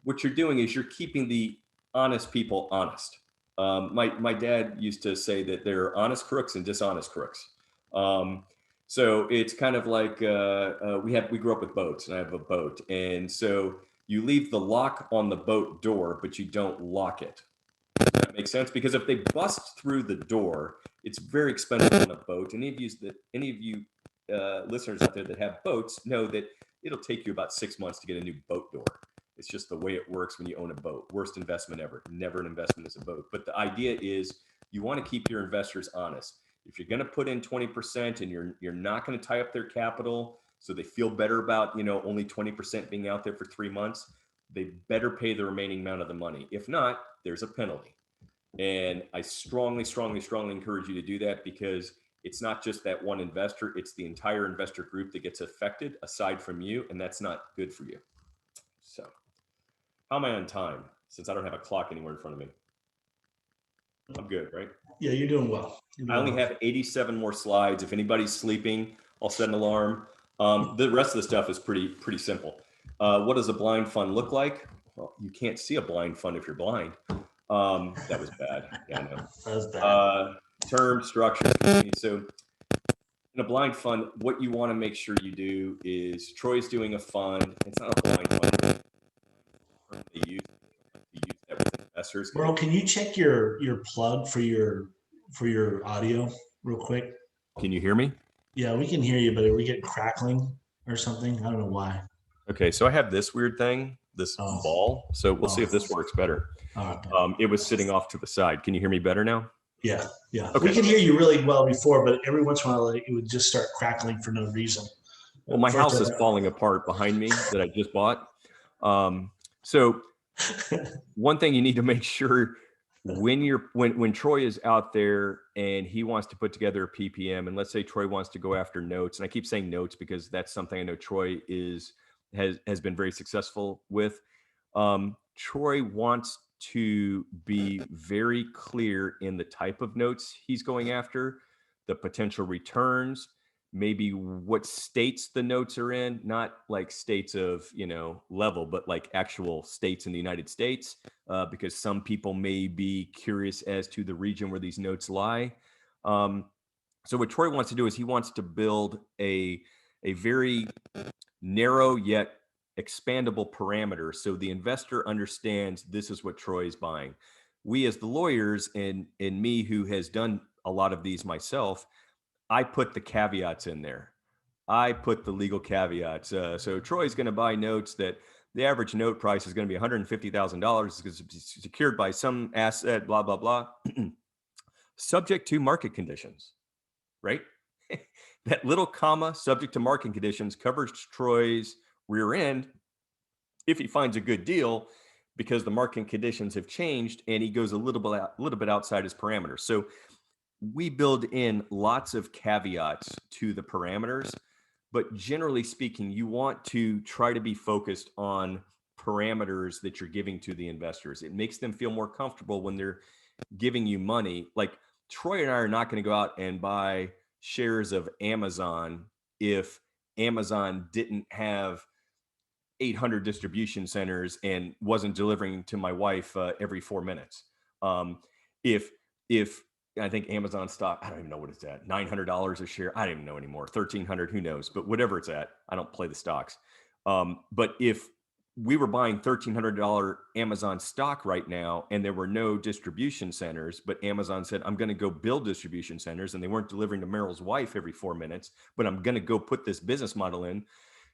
what you're doing is you're keeping the honest people honest. My dad used to say that there are honest crooks and dishonest crooks. So it's kind of like we grew up with boats, and I have a boat, and so you leave the lock on the boat door, but you don't lock it. Does that make sense? Because if they bust through the door, it's very expensive on a boat. Any of you listeners out there that have boats know that it'll take you about 6 months to get a new boat door. It's just the way it works when you own a boat. Worst investment ever. Never an investment is a boat. But the idea is you want to keep your investors honest. If you're going to put in 20% and you're not going to tie up their capital, so they feel better about only 20% being out there for 3 months, they better pay the remaining amount of the money. If not, there's a penalty. And I strongly, strongly, strongly encourage you to do that, because it's not just that one investor, it's the entire investor group that gets affected aside from you, and that's not good for you. So how am I on time, since I don't have a clock anywhere in front of me? I'm good, right? Yeah, you're doing well. I only have 87 more slides. If anybody's sleeping, I'll set an alarm. The rest of the stuff is pretty simple. What does a blind fund look like? Well, you can't see a blind fund if you're blind. That was bad. Yeah, I know. That was bad. Term, structure. So in a blind fund, what you want to make sure you do is, Troy's doing a fund. It's not a blind fund. They use that with investors. Bro, can you check your plug for your audio real quick? Can you hear me? Yeah, we can hear you, but are we getting crackling or something? I don't know why. Okay, so I have this weird thing, this ball. So we'll see if this works better. It was sitting off to the side. Can you hear me better now? Yeah. Okay. We could hear you really well before, but every once in a while it would just start crackling for no reason. Well, my house is falling apart behind me that I just bought. So one thing you need to make sure when Troy is out there and he wants to put together a PPM, and let's say Troy wants to go after notes, and I keep saying notes because that's something I know Troy has been very successful with. Troy wants to be very clear in the type of notes he's going after, the potential returns, maybe what states the notes are in, not like states of, level, but like actual states in the United States, because some people may be curious as to the region where these notes lie. So what Troy wants to do is he wants to build a very narrow yet expandable parameter so the investor understands this is what Troy is buying. We as the lawyers and me who has done a lot of these myself, I put the caveats in there. I put the legal caveats. So Troy's going to buy notes that the average note price is going to be $150,000 because it's secured by some asset, blah, blah, blah, subject to market conditions, right? That little comma, subject to market conditions, covers Troy's rear end if he finds a good deal because the market conditions have changed and he goes a little bit outside his parameters. So we build in lots of caveats to the parameters, but generally speaking, you want to try to be focused on parameters that you're giving to the investors. It makes them feel more comfortable when they're giving you money. Like Troy and I are not going to go out and buy shares of Amazon if Amazon didn't have 800 distribution centers and wasn't delivering to my wife every 4 minutes. If I think Amazon stock, I don't even know what it's at, $900 a share. I don't even know anymore. 1,300, who knows? But whatever it's at, I don't play the stocks. But if we were buying $1,300 Amazon stock right now and there were no distribution centers, but Amazon said, I'm going to go build distribution centers and they weren't delivering to Merrill's wife every 4 minutes, but I'm going to go put this business model in,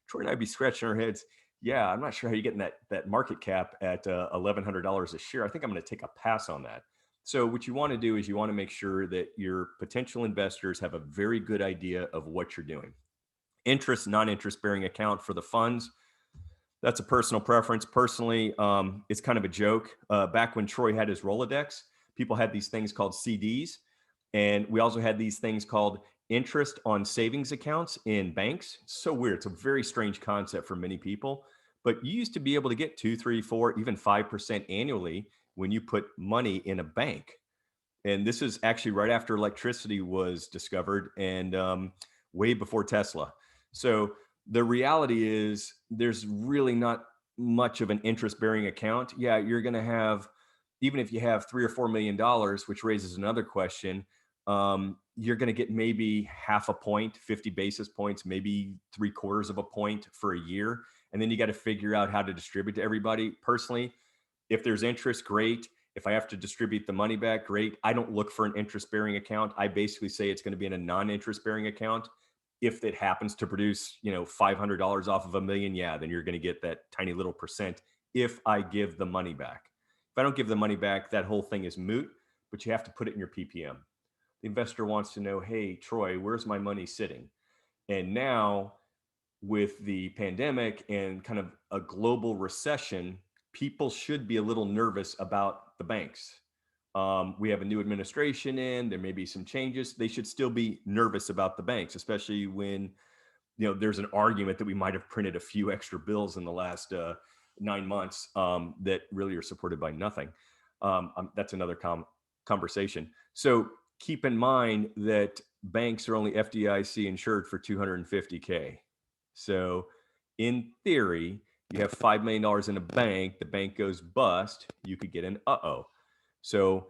Troy and I'd be scratching our heads. Yeah, I'm not sure how you're getting that market cap at $1,100 a share. I think I'm going to take a pass on that. So what you want to do is you want to make sure that your potential investors have a very good idea of what you're doing. Interest, non-interest bearing account for the funds. That's a personal preference. Personally, it's kind of a joke. Back when Troy had his Rolodex, people had these things called CDs. And we also had these things called interest on savings accounts in banks. So weird. It's a very strange concept for many people. But you used to be able to get 2, 3, 4, even 5% annually when you put money in a bank. And this is actually right after electricity was discovered and way before Tesla. So the reality is there's really not much of an interest bearing account. Yeah, you're going to have, even if you have $3 or $4 million, which raises another question, you're going to get maybe half a point, 50 basis points, maybe 3/4 of a point for a year. And then you got to figure out how to distribute to everybody. Personally, if there's interest, great. If I have to distribute the money back, great. I don't look for an interest bearing account. I basically say it's going to be in a non-interest bearing account. If it happens to produce, $500 off of $1 million, yeah, then you're going to get that tiny little percent if I give the money back. If I don't give the money back, that whole thing is moot, but you have to put it in your PPM. The investor wants to know, hey, Troy, where's my money sitting? And now with the pandemic and kind of a global recession, people should be a little nervous about the banks. We have a new administration in, there may be some changes. They should still be nervous about the banks, especially when, there's an argument that we might have printed a few extra bills in the last 9 months that really are supported by nothing. That's another conversation. So keep in mind that banks are only FDIC insured for $250K. So in theory, you have $5 million in a bank, the bank goes bust, you could get an uh-oh. So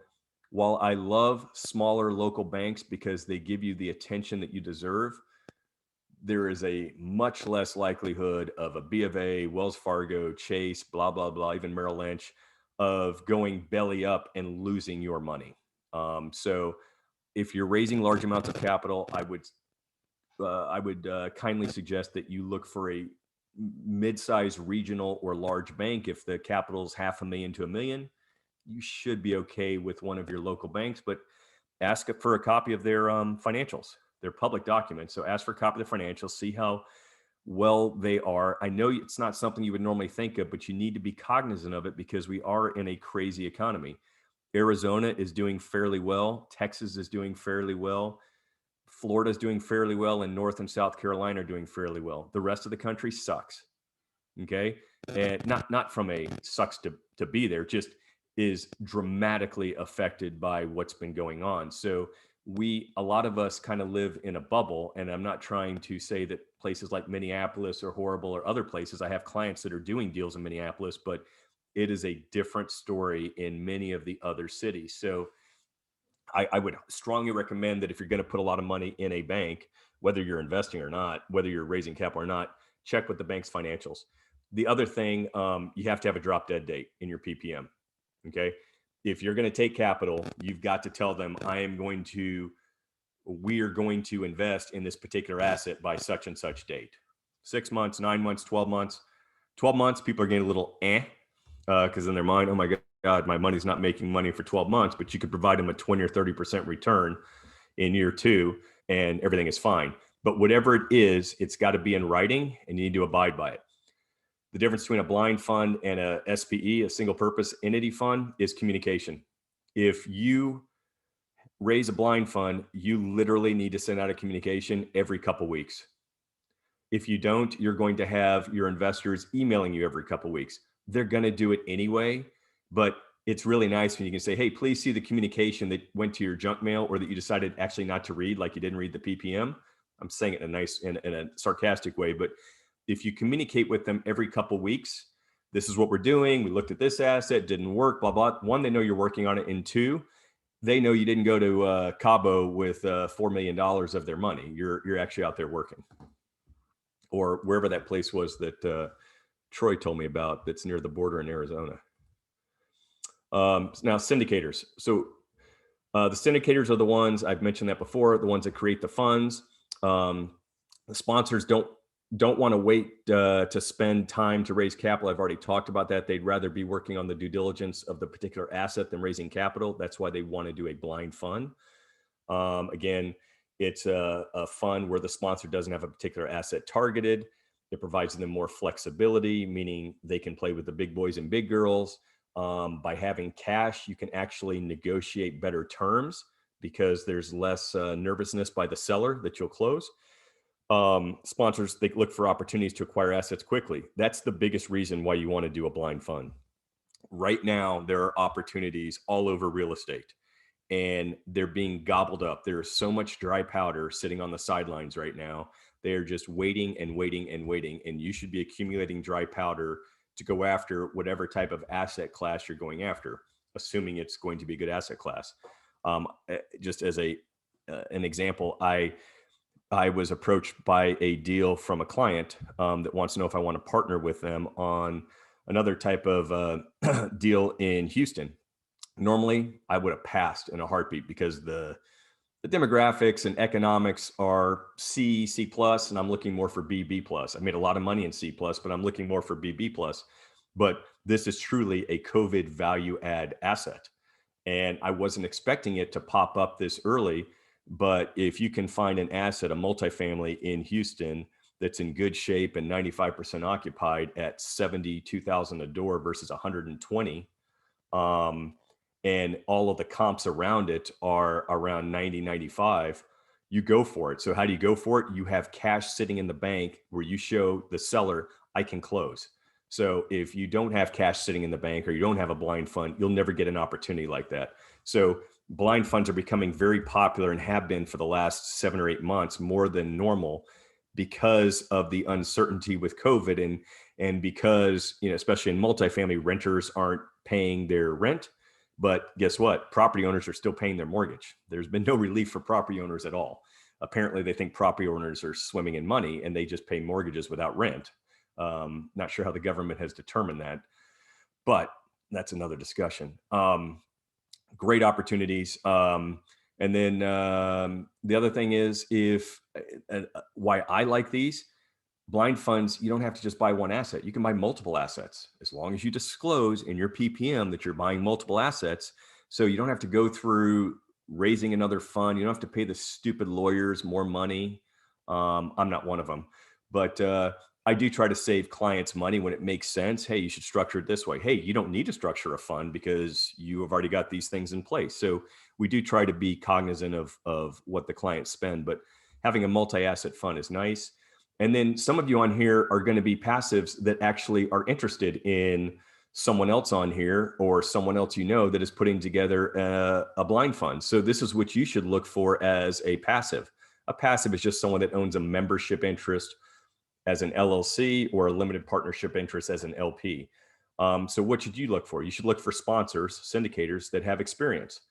while I love smaller local banks because they give you the attention that you deserve, there is a much less likelihood of a B of A, Wells Fargo, Chase, blah, blah, blah, even Merrill Lynch, of going belly up and losing your money. So if you're raising large amounts of capital, I would kindly suggest that you look for a mid-sized regional or large bank. If the capital is $500,000 to $1 million, you should be okay with one of your local banks, but ask for a copy of their financials. They're public documents. So ask for a copy of the financials, see how well they are. I know it's not something you would normally think of, but you need to be cognizant of it because we are in a crazy economy. Arizona is doing fairly well. Texas is doing fairly well. Florida is doing fairly well, and North and South Carolina are doing fairly well. The rest of the country sucks. Okay. And not from a sucks to be there, just is dramatically affected by what's been going on. So a lot of us kind of live in a bubble, and I'm not trying to say that places like Minneapolis are horrible or other places. I have clients that are doing deals in Minneapolis, but it is a different story in many of the other cities. So I would strongly recommend that if you're going to put a lot of money in a bank, whether you're investing or not, whether you're raising capital or not, check with the bank's financials. The other thing, you have to have a drop dead date in your PPM. Okay. If you're going to take capital, you've got to tell them, we are going to invest in this particular asset by such and such date. 6 months, 9 months, 12 months. 12 months, people are getting a little because in their mind, oh my God, my money's not making money for 12 months, but you could provide them a 20 or 30% return in year 2 and everything is fine. But whatever it is, it's got to be in writing and you need to abide by it. The difference between a blind fund and a SPE, a single purpose entity fund, is communication. If you raise a blind fund, you literally need to send out a communication every couple weeks. If you don't, you're going to have your investors emailing you every couple weeks. They're going to do it anyway, but it's really nice when you can say, hey, please see the communication that went to your junk mail or that you decided actually not to read, like you didn't read the PPM. I'm saying it in a sarcastic way, but if you communicate with them every couple weeks, this is what we're doing. We looked at this asset, didn't work, blah, blah. One, they know you're working on it. And two, they know you didn't go to Cabo with $4 million of their money. You're actually out there working, or wherever that place was that Troy told me about that's near the border in Arizona. Now, syndicators. So the syndicators are the ones, I've mentioned that before, the ones that create the funds. The sponsors don't want to wait to spend time to raise capital. I've already talked about that. They'd rather be working on the due diligence of the particular asset than raising capital. That's why they want to do a blind fund. Again, it's a fund where the sponsor doesn't have a particular asset targeted. It provides them more flexibility, meaning they can play with the big boys and big girls. By having cash, you can actually negotiate better terms because there's less nervousness by the seller that you'll close. Sponsors, they look for opportunities to acquire assets quickly. That's the biggest reason why you want to do a blind fund. Right now, there are opportunities all over real estate and they're being gobbled up. There's so much dry powder sitting on the sidelines right now. They're just waiting and waiting and waiting. And you should be accumulating dry powder to go after whatever type of asset class you're going after, assuming it's going to be a good asset class. Just as an example, I was approached by a deal from a client that wants to know if I want to partner with them on another type of deal in Houston. Normally, I would have passed in a heartbeat because the demographics and economics are C plus, and I'm looking more for B plus. I made a lot of money in C plus, but I'm looking more for B plus. But this is truly a COVID value add asset. And I wasn't expecting it to pop up this early. But if you can find an asset, a multifamily in Houston that's in good shape and 95% occupied at 72,000 a door versus 120, and all of the comps around it are around 90, 95, you go for it. So how do you go for it? You have cash sitting in the bank where you show the seller, I can close. So if you don't have cash sitting in the bank or you don't have a blind fund, you'll never get an opportunity like that. So blind funds are becoming very popular and have been for the last 7 or 8 months, more than normal, because of the uncertainty with COVID and because, especially in multifamily, renters aren't paying their rent. But guess what? Property owners are still paying their mortgage. There's been no relief for property owners at all. Apparently, they think property owners are swimming in money and they just pay mortgages without rent. Not sure how the government has determined that, but that's another discussion. Great opportunities. And then the other thing is why I like these blind funds, you don't have to just buy one asset. You can buy multiple assets as long as you disclose in your PPM that you're buying multiple assets. So you don't have to go through raising another fund. You don't have to pay the stupid lawyers more money. I'm not one of them, but I do try to save clients money when it makes sense. Hey, you should structure it this way. Hey, you don't need to structure a fund because you have already got these things in place. So we do try to be cognizant of what the clients spend, but having a multi-asset fund is nice. And then some of you on here are going to be passives that actually are interested in someone else on here or someone else you know that is putting together a blind fund. So this is what you should look for as a passive. A passive is just someone that owns a membership interest as an LLC or a limited partnership interest as an LP. So what should you look for? You should look for sponsors, syndicators that have experience.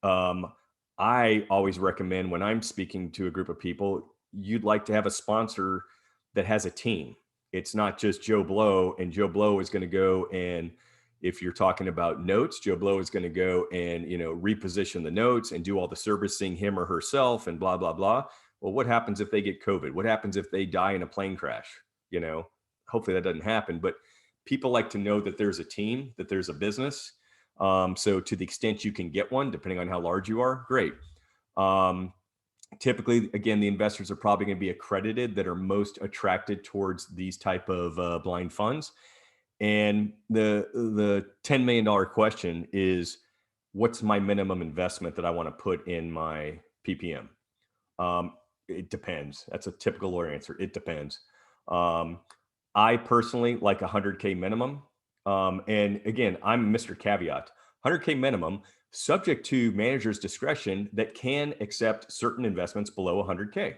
I always recommend when I'm speaking to a group of people, you'd like to have a sponsor that has a team. It's not just Joe Blow, and Joe Blow is going to go, and if you're talking about notes, Joe Blow is going to go and reposition the notes and do all the servicing him or herself and blah blah blah. Well, what happens if they get COVID? What happens if they die in a plane crash? Hopefully that doesn't happen, but people like to know that there's a team, that there's a business. So to the extent you can get one, depending on how large you are, great. Typically, again, the investors are probably going to be accredited that are most attracted towards these type of blind funds. And the $10 million question is, what's my minimum investment that I want to put in my PPM? It depends. That's a typical lawyer answer. It depends. I personally like 100K minimum. And again, I'm Mr. Caveat. 100K minimum, subject to manager's discretion, that can accept certain investments below 100K.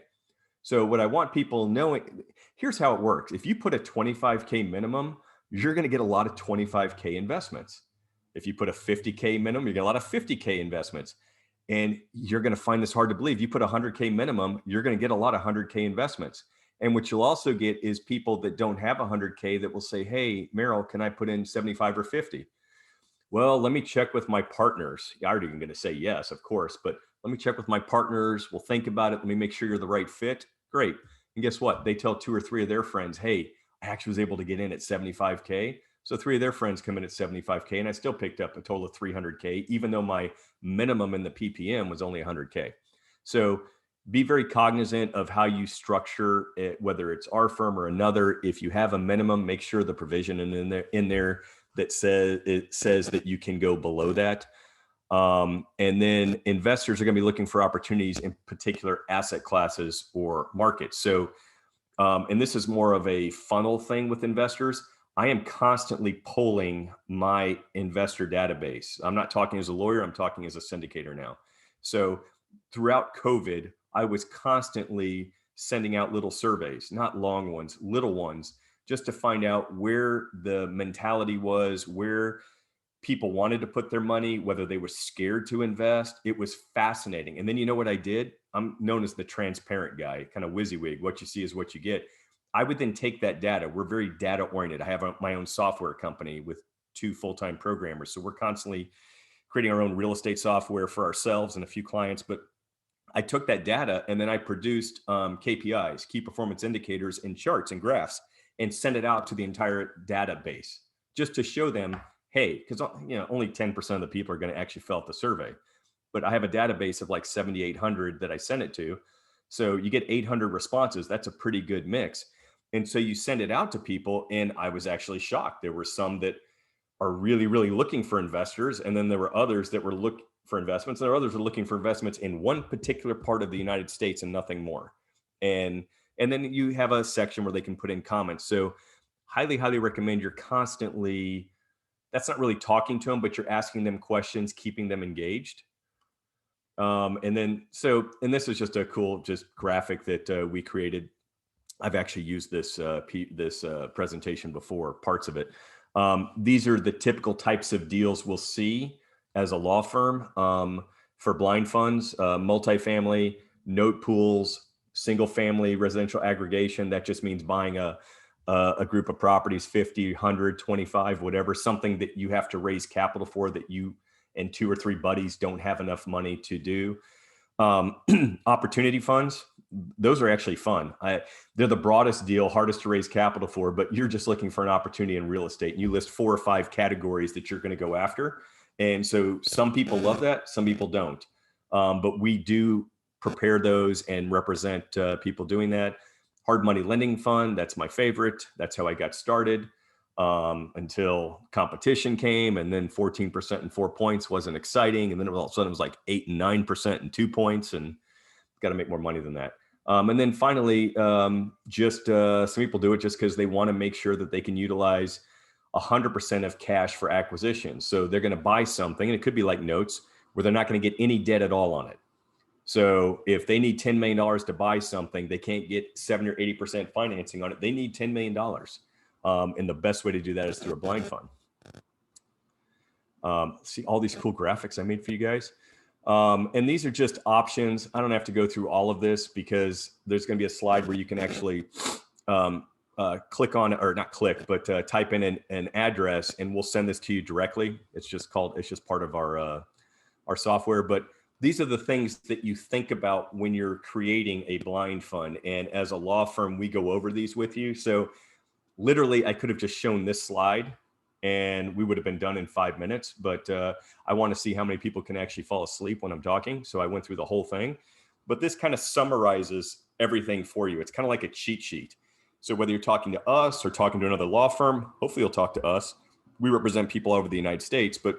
So what I want people knowing, here's how it works. If you put a 25K minimum, you're going to get a lot of 25K investments. If you put a 50K minimum, you get a lot of 50K investments. And you're going to find this hard to believe. You put a 100K minimum, you're going to get a lot of 100K investments. And what you'll also get is people that don't have 100K that will say, hey, Merrill, can I put in 75 or 50? Well, let me check with my partners. I already going to say yes, of course, but let me check with my partners. We'll think about it. Let me make sure you're the right fit. Great. And guess what? They tell 2 or 3 of their friends, hey, I actually was able to get in at 75K. So 3 of their friends come in at 75K, and I still picked up a total of 300K, even though my minimum in the PPM was only 100K. So be very cognizant of how you structure it, whether it's our firm or another. If you have a minimum, make sure the provision in there that says that you can go below that. And then investors are going to be looking for opportunities in particular asset classes or markets. So, and this is more of a funnel thing with investors. I am constantly polling my investor database. I'm not talking as a lawyer, I'm talking as a syndicator now. So throughout COVID, I was constantly sending out little surveys, not long ones, little ones, just to find out where the mentality was, where people wanted to put their money, whether they were scared to invest. It was fascinating. And then you know what I did? I'm known as the transparent guy, kind of WYSIWYG. What you see is what you get. I would then take that data. We're very data oriented. I have my own software company with 2 full-time programmers. So we're constantly creating our own real estate software for ourselves and a few clients. But I took that data and then I produced KPIs, key performance indicators, and charts and graphs, and sent it out to the entire database just to show them, hey, because only 10% of the people are going to actually fill out the survey. But I have a database of like 7,800 that I sent it to. So you get 800 responses. That's a pretty good mix. And so you send it out to people, and I was actually shocked. There were some that are really, really looking for investors. And then there were others that were looking for investments. And there are others who are looking for investments in one particular part of the United States and nothing more. And then you have a section where they can put in comments. So highly, highly recommend you're constantly, that's not really talking to them, but you're asking them questions, keeping them engaged. And this is just a cool graphic that we created. I've actually used this presentation before, parts of it. These are the typical types of deals we'll see as a law firm for blind funds, multifamily, note pools, single family residential aggregation. That just means buying a group of properties, 50, 100, 25, whatever, something that you have to raise capital for that you and 2 or 3 buddies don't have enough money to do. Opportunity funds, those are actually fun. They're the broadest deal, hardest to raise capital for, but you're just looking for an opportunity in real estate. And you list 4 or 5 categories that you're going to go after. And so some people love that, some people don't. But we do prepare those and represent people doing that. Hard money lending fund, that's my favorite. That's how I got started until competition came, and then 14% and 4 points wasn't exciting. And then all of a sudden it was like 8 and 9% and 2 points, and got to make more money than that. And then finally, some people do it just because they want to make sure that they can utilize 100% of cash for acquisition. So they're going to buy something, and it could be like notes where they're not going to get any debt at all on it. So if they need $10 million to buy something, they can't get 70 or 80% financing on it. They need $10 million. And the best way to do that is through a blind fund. See all these cool graphics I made for you guys. And these are just options. I don't have to go through all of this because there's going to be a slide where you can actually click on, or not click, but type in an address, and we'll send this to you directly. It's just part of our software. But these are the things that you think about when you're creating a blind fund. And as a law firm, we go over these with you. So literally, I could have just shown this slide and we would have been done in 5 minutes. But I want to see how many people can actually fall asleep when I'm talking. So I went through the whole thing. But this kind of summarizes everything for you. It's kind of like a cheat sheet. So whether you're talking to us or talking to another law firm, hopefully you'll talk to us. We represent people all over the United States. But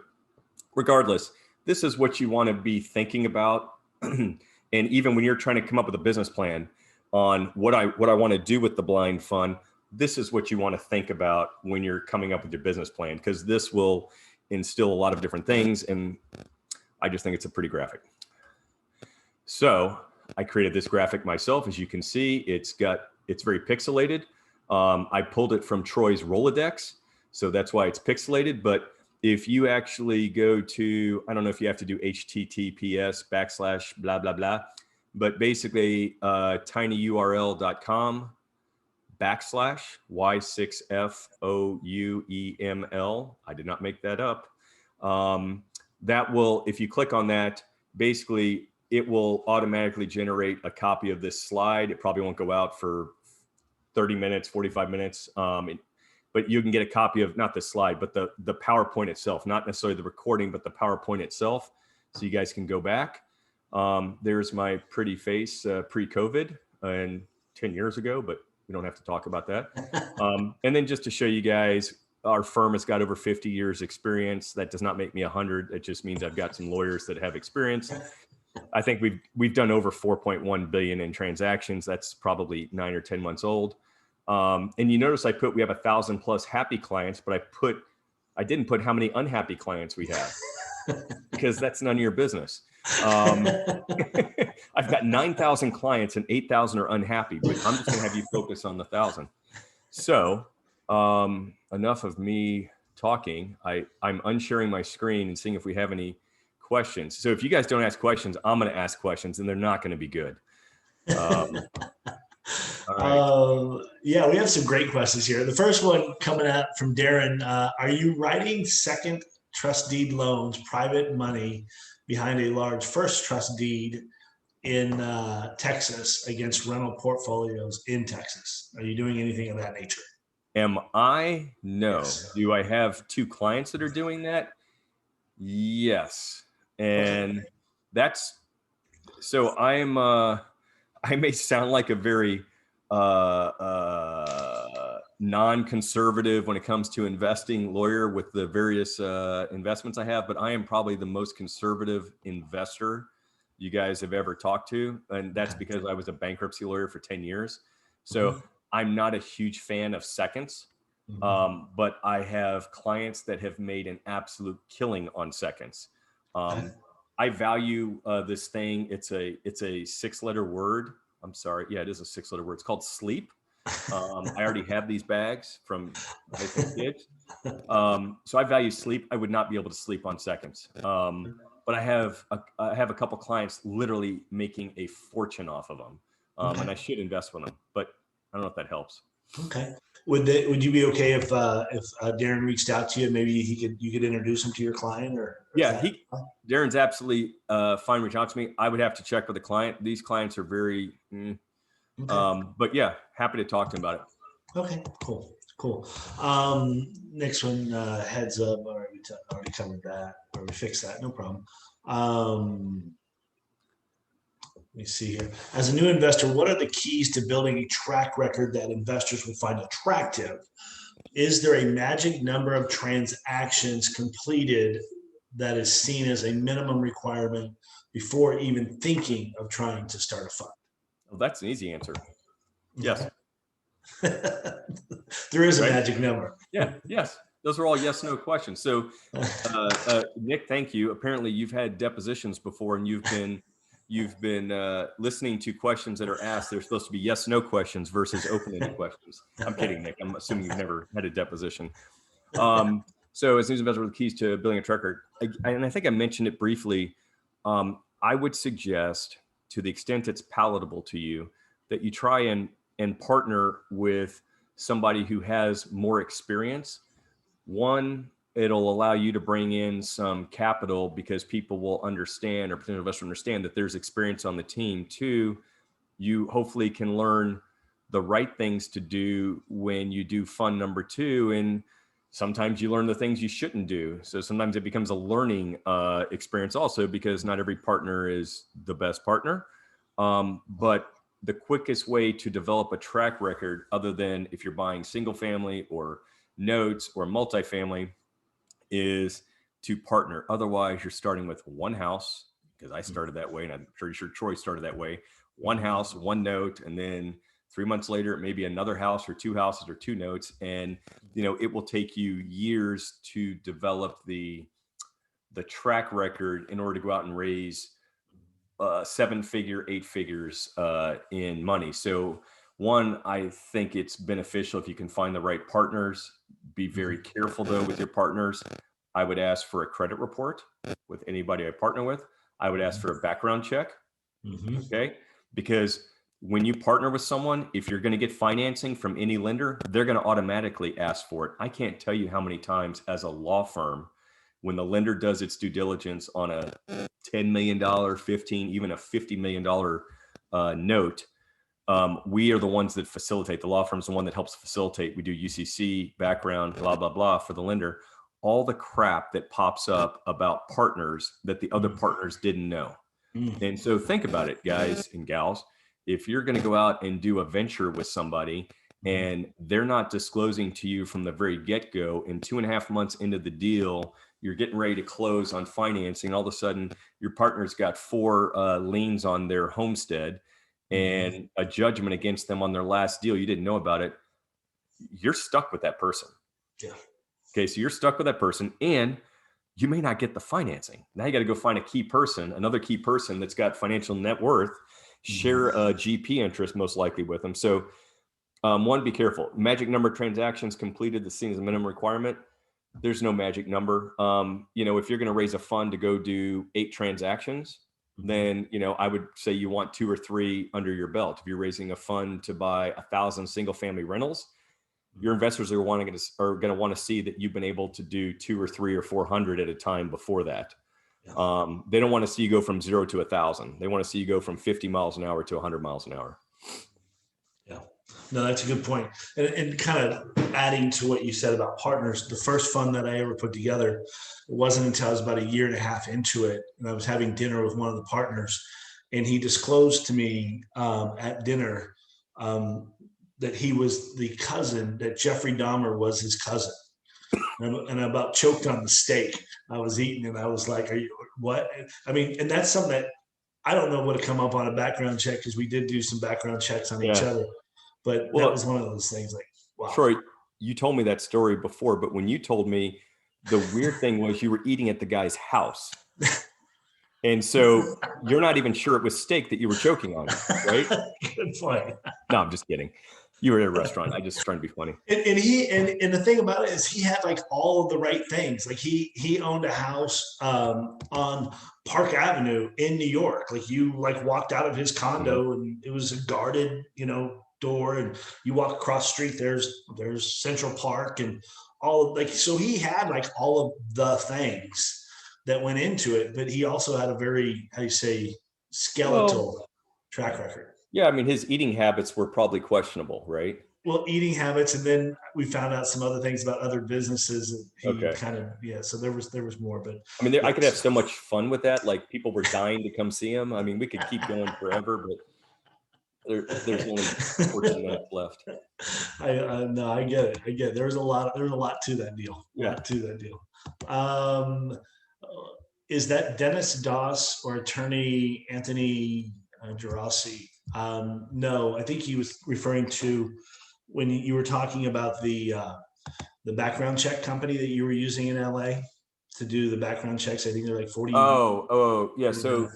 regardless, this is what you want to be thinking about. And even when you're trying to come up with a business plan on what I want to do with the blind fund, this is what you want to think about when you're coming up with your business plan, because this will instill a lot of different things. And I just think it's a pretty graphic. So I created this graphic myself. As you can see, it's very pixelated. I pulled it from Troy's Rolodex. So that's why it's pixelated. But if you actually go to, I don't know if you have to do HTTPS / blah, blah, blah, but basically tinyurl.com / Y6FOUEML. I did not make that up. That will, if you click on that, basically it will automatically generate a copy of this slide. It probably won't go out for 30 minutes, 45 minutes. But you can get a copy of not the slide, but the PowerPoint itself, not necessarily the recording, but the PowerPoint itself. So you guys can go back. There's my pretty face pre-COVID and 10 years ago, but we don't have to talk about that. And then just to show you guys, our firm has got over 50 years experience. That does not make me 100. It just means I've got some lawyers that have experience. I think we've done over 4.1 billion in transactions. That's probably 9 or 10 months old. And you notice we have 1,000+ happy clients, but I didn't put how many unhappy clients we have because that's none of your business. I've got 9,000 clients and 8,000 are unhappy, but I'm just going to have you focus on the 1,000. So enough of me talking. I'm unsharing my screen and seeing if we have any questions. So if you guys don't ask questions, I'm going to ask questions and they're not going to be good. Yeah, we have some great questions here. The first one coming out from Darren. Are you writing second trust deed loans, private money behind a large first trust deed in Texas against rental portfolios in Texas? Are you doing anything of that nature? Am I? No. Yes. Do I have 2 clients that are doing that? Yes. And that's, so I may sound like a very non-conservative when it comes to investing lawyer with the various investments I have, but I am probably the most conservative investor you guys have ever talked to. And that's because I was a bankruptcy lawyer for 10 years. So I'm not a huge fan of seconds, but I have clients that have made an absolute killing on seconds. I value this thing. It's a 6-letter word. I'm sorry. Yeah, it is a 6-letter word. It's called sleep. I already have these bags from my kids. So I value sleep. I would not be able to sleep on seconds. But I have a couple clients literally making a fortune off of them. And I should invest with them, but I don't know if that helps. Okay. Would you be okay if Darren reached out to you? Maybe you could introduce him to your client, or yeah, Darren's absolutely fine reaching out to me. I would have to check with the client. These clients are very, but yeah, happy to talk to him about it. Okay, cool. Next one, heads up. Already covered that, or we fixed that. No problem. Let me see here. As a new investor, what are the keys to building a track record that investors will find attractive? Is there a magic number of transactions completed that is seen as a minimum requirement before even thinking of trying to start a fund? Well, that's an easy answer. Yes. There is a magic number. Yeah. Yes. those are all yes, no questions. So, Nick, thank you. Apparently you've had depositions before and you've been listening to questions that are asked. They're supposed to be yes, no questions versus open-ended questions. I'm kidding, Nick. I'm assuming you've never had a deposition. So as news investor with the keys to building a track record, and I think I mentioned it briefly, I would suggest, to the extent it's palatable to you, that you try and partner with somebody who has more experience. One, it'll allow you to bring in some capital because people will understand, or potential investors understand, that there's experience on the team. Two, you hopefully can learn the right things to do when you do fund number two. And sometimes you learn the things you shouldn't do. So sometimes it becomes a learning experience also, because not every partner is the best partner. But the quickest way to develop a track record, other than if you're buying single family or notes or multifamily, is to partner. Otherwise, you're starting with one house, because I started that way, and I'm pretty sure Troy started that way. One house, one note, and then 3 months later, it may be another house or two houses or two notes. And it will take you years to develop the track record in order to go out and raise 7-figure, 8 figures in money. So one, I think it's beneficial if you can find the right partners. Be very careful though with your partners. I would ask for a credit report with anybody I partner with. I would ask for a background check. Okay. Because when you partner with someone, if you're going to get financing from any lender, they're going to automatically ask for it. I can't tell you how many times as a law firm, when the lender does its due diligence on a $10 million, 15, even a $50 million note, we are the ones that facilitate. The law firm is the one that helps facilitate. We do UCC, background, blah, blah, blah for the lender. All the crap that pops up about partners that the other partners didn't know. And so think about it, guys and gals. If you're going to go out and do a venture with somebody and they're not disclosing to you from the very get-go, and 2.5 months into the deal, you're getting ready to close on financing, all of a sudden your partner's got 4 liens on their homestead and a judgment against them on their last deal, you didn't know about it, you're stuck with that person. Yeah. Okay, so you're stuck with that person, and you may not get the financing. Now you got to go find a key person, another key person that's got financial net worth, share a GP interest most likely with them. So one, be careful. Magic number transactions completed, the same as a minimum requirement. There's no magic number. If you're going to raise a fund to go do 8 transactions, then, I would say you want 2 or 3 under your belt. If you're raising a fund to buy 1,000 single family rentals, your investors are going to want to see that you've been able to do 2 or 3 or 400 at a time before that. Yeah. They don't want to see you go from 0 to 1,000. They want to see you go from 50 miles an hour to 100 miles an hour. Yeah, no, that's a good point. And kind of adding to what you said about partners, the first fund that I ever put together, it wasn't until I was about 1.5 years into it, and I was having dinner with one of the partners, and he disclosed to me at dinner that he was the cousin, that Jeffrey Dahmer was his cousin. And I about choked on the steak I was eating, and I was like, "Are you what?" I mean, and that's something that I don't know what to come up on a background check, because we did do some background checks on each other. But that was one of those things, like, wow. Troy, you told me that story before, but when you told me, the weird thing was you were eating at the guy's house. And so you're not even sure it was steak that you were choking on, right? Good point. No, I'm just kidding. You were at a restaurant. I just trying to be funny. And the thing about it is, he had like all of the right things. Like he owned a house on Park Avenue in New York. Like you walked out of his condo and it was a guarded, door, and you walk across the street, there's Central Park and all of, so he had like all of the things that went into it, but he also had a very, how you say, skeletal track record. Yeah, I mean, his eating habits were probably questionable, right? Well, eating habits, and then we found out some other things about other businesses. And he so there was more, but I mean, I could have so much fun with that. Like, people were dying to come see him. I mean, we could keep going forever, but there's only 14 minutes left. No, I get it. There was a lot to that deal. Is that Dennis Doss or attorney Anthony Gerasi? No, I think he was referring to when you were talking about the the background check company that you were using in LA to do the background checks. I think they're like 40. Oh, yeah. So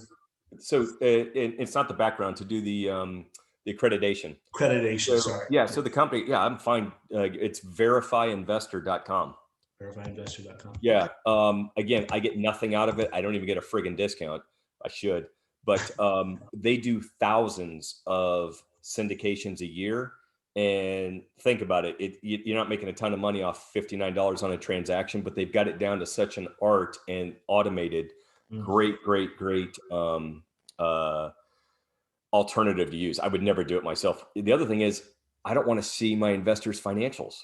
it's not the background to do the accreditation. Accreditation, So sorry. yeah, so the company, yeah, I'm fine. It's verifyinvestor.com. Verifyinvestor.com. Yeah. Okay. Again, I get nothing out of it. I don't even get a friggin' discount. I should, but they do thousands of syndications a year. And think about it, you're not making a ton of money off $59 on a transaction, but they've got it down to such an art and automated. Mm, Great uh, alternative to use. I would never do it myself. The other thing is, I don't want to see my investors' financials.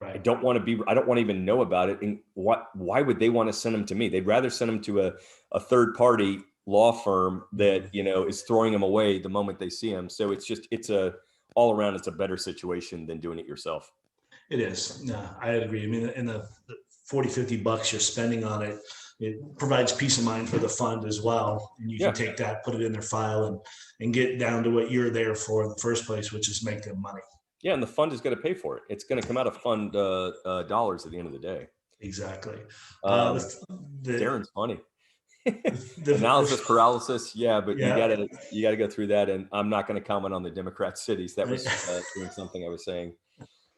I right. don't want to be, I don't want to even know about it. And why would they want to send them to me? They'd rather send them to a third party law firm that, is throwing them away the moment they see them. So it's all around, it's a better situation than doing it yourself. It is. No, I agree. I mean, in the 40, $50 you're spending on it, it provides peace of mind for the fund as well. And you can Yeah. take that, put it in their file and get down to what you're there for in the first place, which is make them money. Yeah. And the fund is going to pay for it. It's going to come out of fund dollars at the end of the day. Exactly. Darren's funny. The Analysis paralysis. Yeah. But yeah. you gotta go through that. And I'm not going to comment on the Democrat cities. That was doing something I was saying.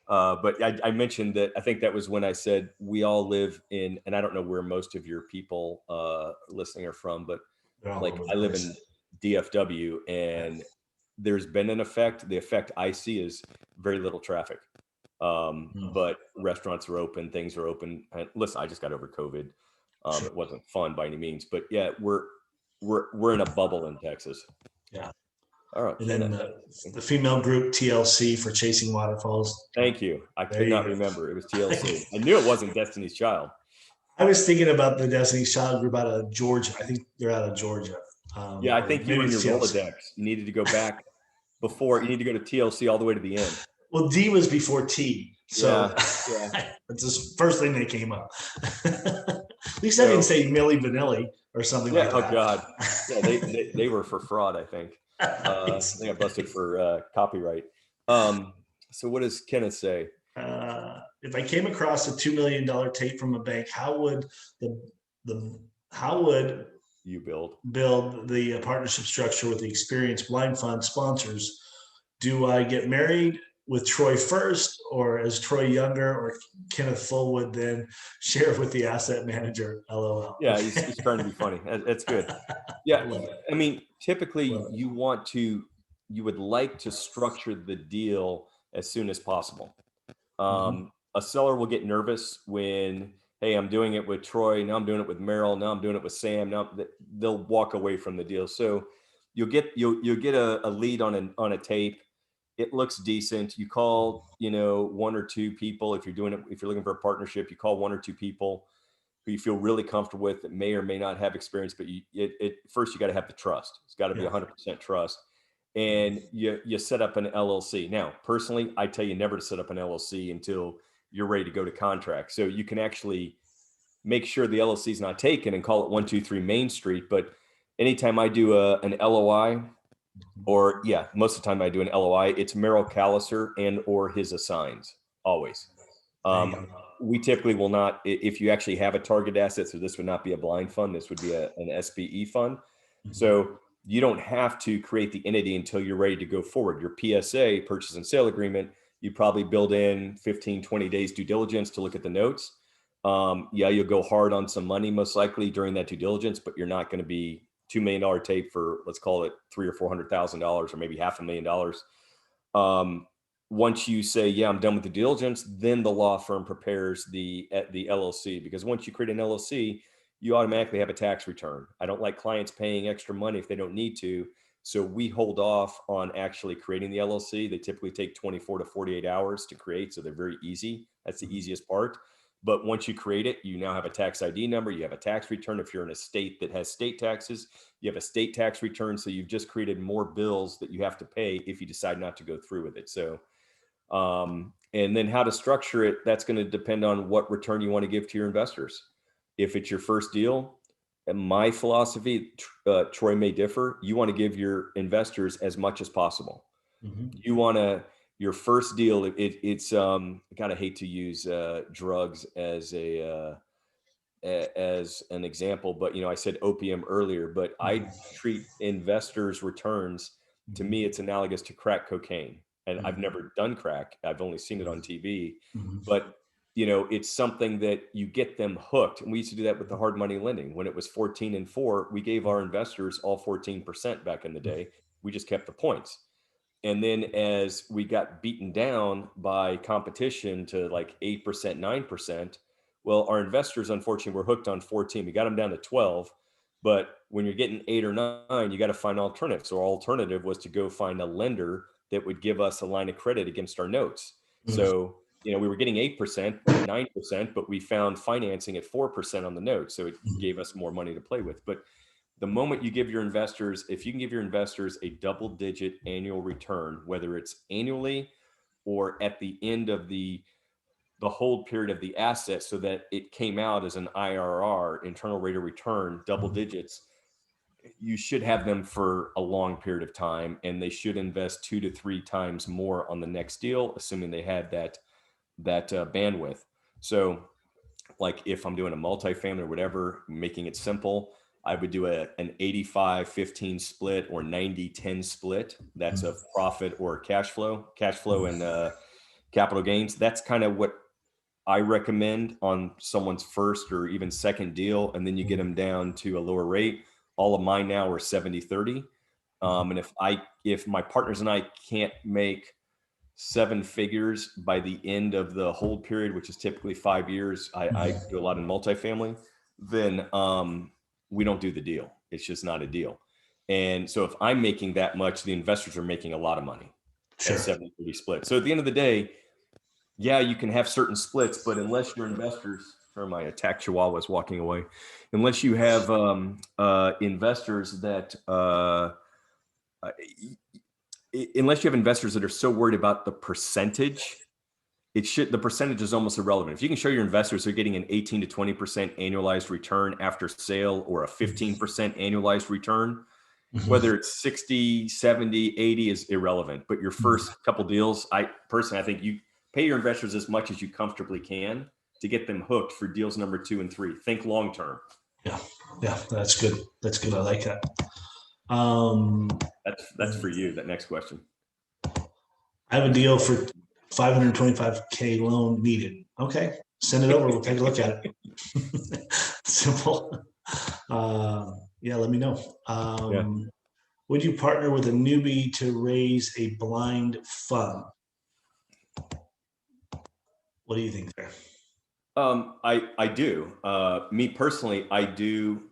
But I mentioned that I think that was when I said we all live in, and I don't know where most of your people listening are from, but like I live in DFW, and there's been an effect. The effect I see is very little traffic, but restaurants are open, things are open. And listen, I just got over COVID. Sure. It wasn't fun by any means, but yeah, we're in a bubble in Texas. Yeah. All right. And then the female group TLC for Chasing Waterfalls. Thank you. I There could you not go. remember. It was TLC. I knew it wasn't Destiny's Child. I was thinking about the Destiny's Child group out of Georgia. I think they're out of Georgia. Yeah, I Or think you maybe and your it's TLC. Rolodex, you needed to go back before. You need to go to TLC all the way to the end. Well, D was before T. So Yeah. that's the first thing that came up. At least I didn't say Milli Vanilli or something Yeah. like Oh that. God. Yeah. They were for fraud, I think. They got busted for copyright. So what does Kenneth say? If I came across a $2 million tape from a bank, how would You build the partnership structure with the experienced blind fund sponsors? Do I get married with Troy first, or as Troy Younger or Kenneth Fullwood then share with the asset manager? LOL. Yeah, he's trying to be funny. That's good. Yeah, I mean, typically you would like to structure the deal as soon as possible. A seller will get nervous when, hey, I'm doing it with Troy, now I'm doing it with Merrill, now I'm doing it with Sam. Now they'll walk away from the deal. So you'll get a lead on a tape. It looks decent. You call, one or two people. If you're looking for a partnership, you call one or two people who you feel really comfortable with that may or may not have experience, but first you got to have the trust. It's got to be 100% trust. And you set up an LLC. Now, personally, I tell you never to set up an LLC until you're ready to go to contract. So you can actually make sure the LLC is not taken and call it 123 Main Street. But anytime I do an LOI, or most of the time I do an LOI, it's Merrill Kaliser and or his assigns, always. We typically will not, if you actually have a target asset, so this would not be a blind fund, this would be an SPE fund. So you don't have to create the entity until you're ready to go forward. Your PSA, purchase and sale agreement, you probably build in 15, 20 days due diligence to look at the notes. You'll go hard on some money most likely during that due diligence, but you're not going to be $2 million tape for, let's call it $300,000 or $400,000 or maybe $500,000. Once you say, I'm done with the diligence, then the law firm prepares the LLC, because once you create an LLC, you automatically have a tax return. I don't like clients paying extra money if they don't need to. So we hold off on actually creating the LLC. They typically take 24 to 48 hours to create. So they're very easy. That's the easiest part. But once you create it, you now have a tax ID number. You have a tax return. If you're in a state that has state taxes, you have a state tax return. So you've just created more bills that you have to pay if you decide not to go through with it. So, and then how to structure it, that's going to depend on what return you want to give to your investors. If it's your first deal, and my philosophy, Troy may differ, you want to give your investors as much as possible. You want to your first deal, it's God, I hate to use drugs as as an example, but I said opium earlier, but I treat investors' returns, to me, it's analogous to crack cocaine. And I've never done crack. I've only seen it on TV, but it's something that you get them hooked. And we used to do that with the hard money lending. When it was 14 and 4, we gave our investors all 14% back in the day. We just kept the points. And then as we got beaten down by competition to like 8%, 9%, well, our investors, unfortunately, were hooked on 14. We got them down to 12. But when you're getting 8 or 9, you got to find alternatives. So our alternative was to go find a lender that would give us a line of credit against our notes. So, we were getting 8%, 9%, but we found financing at 4% on the notes. So it gave us more money to play with. But the moment you give your investors, if you can give your investors a double-digit annual return, whether it's annually or at the end of the hold period of the asset, so that it came out as an IRR, internal rate of return, double digits, you should have them for a long period of time, and they should invest 2 to 3 times more on the next deal, assuming they had that bandwidth. So, like if I'm doing a multifamily or whatever, making it simple, I would do an 85-15 split or 90-10 split. That's a profit or cash flow and capital gains. That's kind of what I recommend on someone's first or even second deal. And then you get them down to a lower rate. All of mine now are 70-30. And if my partners and I can't make 7 figures by the end of the hold period, which is typically 5 years, I do a lot in multifamily, then we don't do the deal. It's just not a deal. And so if I'm making that much, the investors are making a lot of money at 70-30 split. So at the end of the day, yeah, you can have certain splits, but unless your investors, or my attack chihuahua is walking away, unless you have investors that unless you have investors that are so worried about the percentage, the percentage is almost irrelevant. If you can show your investors they're getting an 18 to 20% annualized return after sale, or a 15% annualized return, whether it's 60, 70, 80 is irrelevant. But your first couple deals, I think you pay your investors as much as you comfortably can to get them hooked for deals number 2 and 3. Think long term. Yeah, that's good. That's good. I like that. That's for you. That next question. I have a deal for $525K loan needed. Okay, send it over. We'll take a look at it. Simple. Yeah, let me know. Would you partner with a newbie to raise a blind fund? What do you think there? I do. Me personally, I do.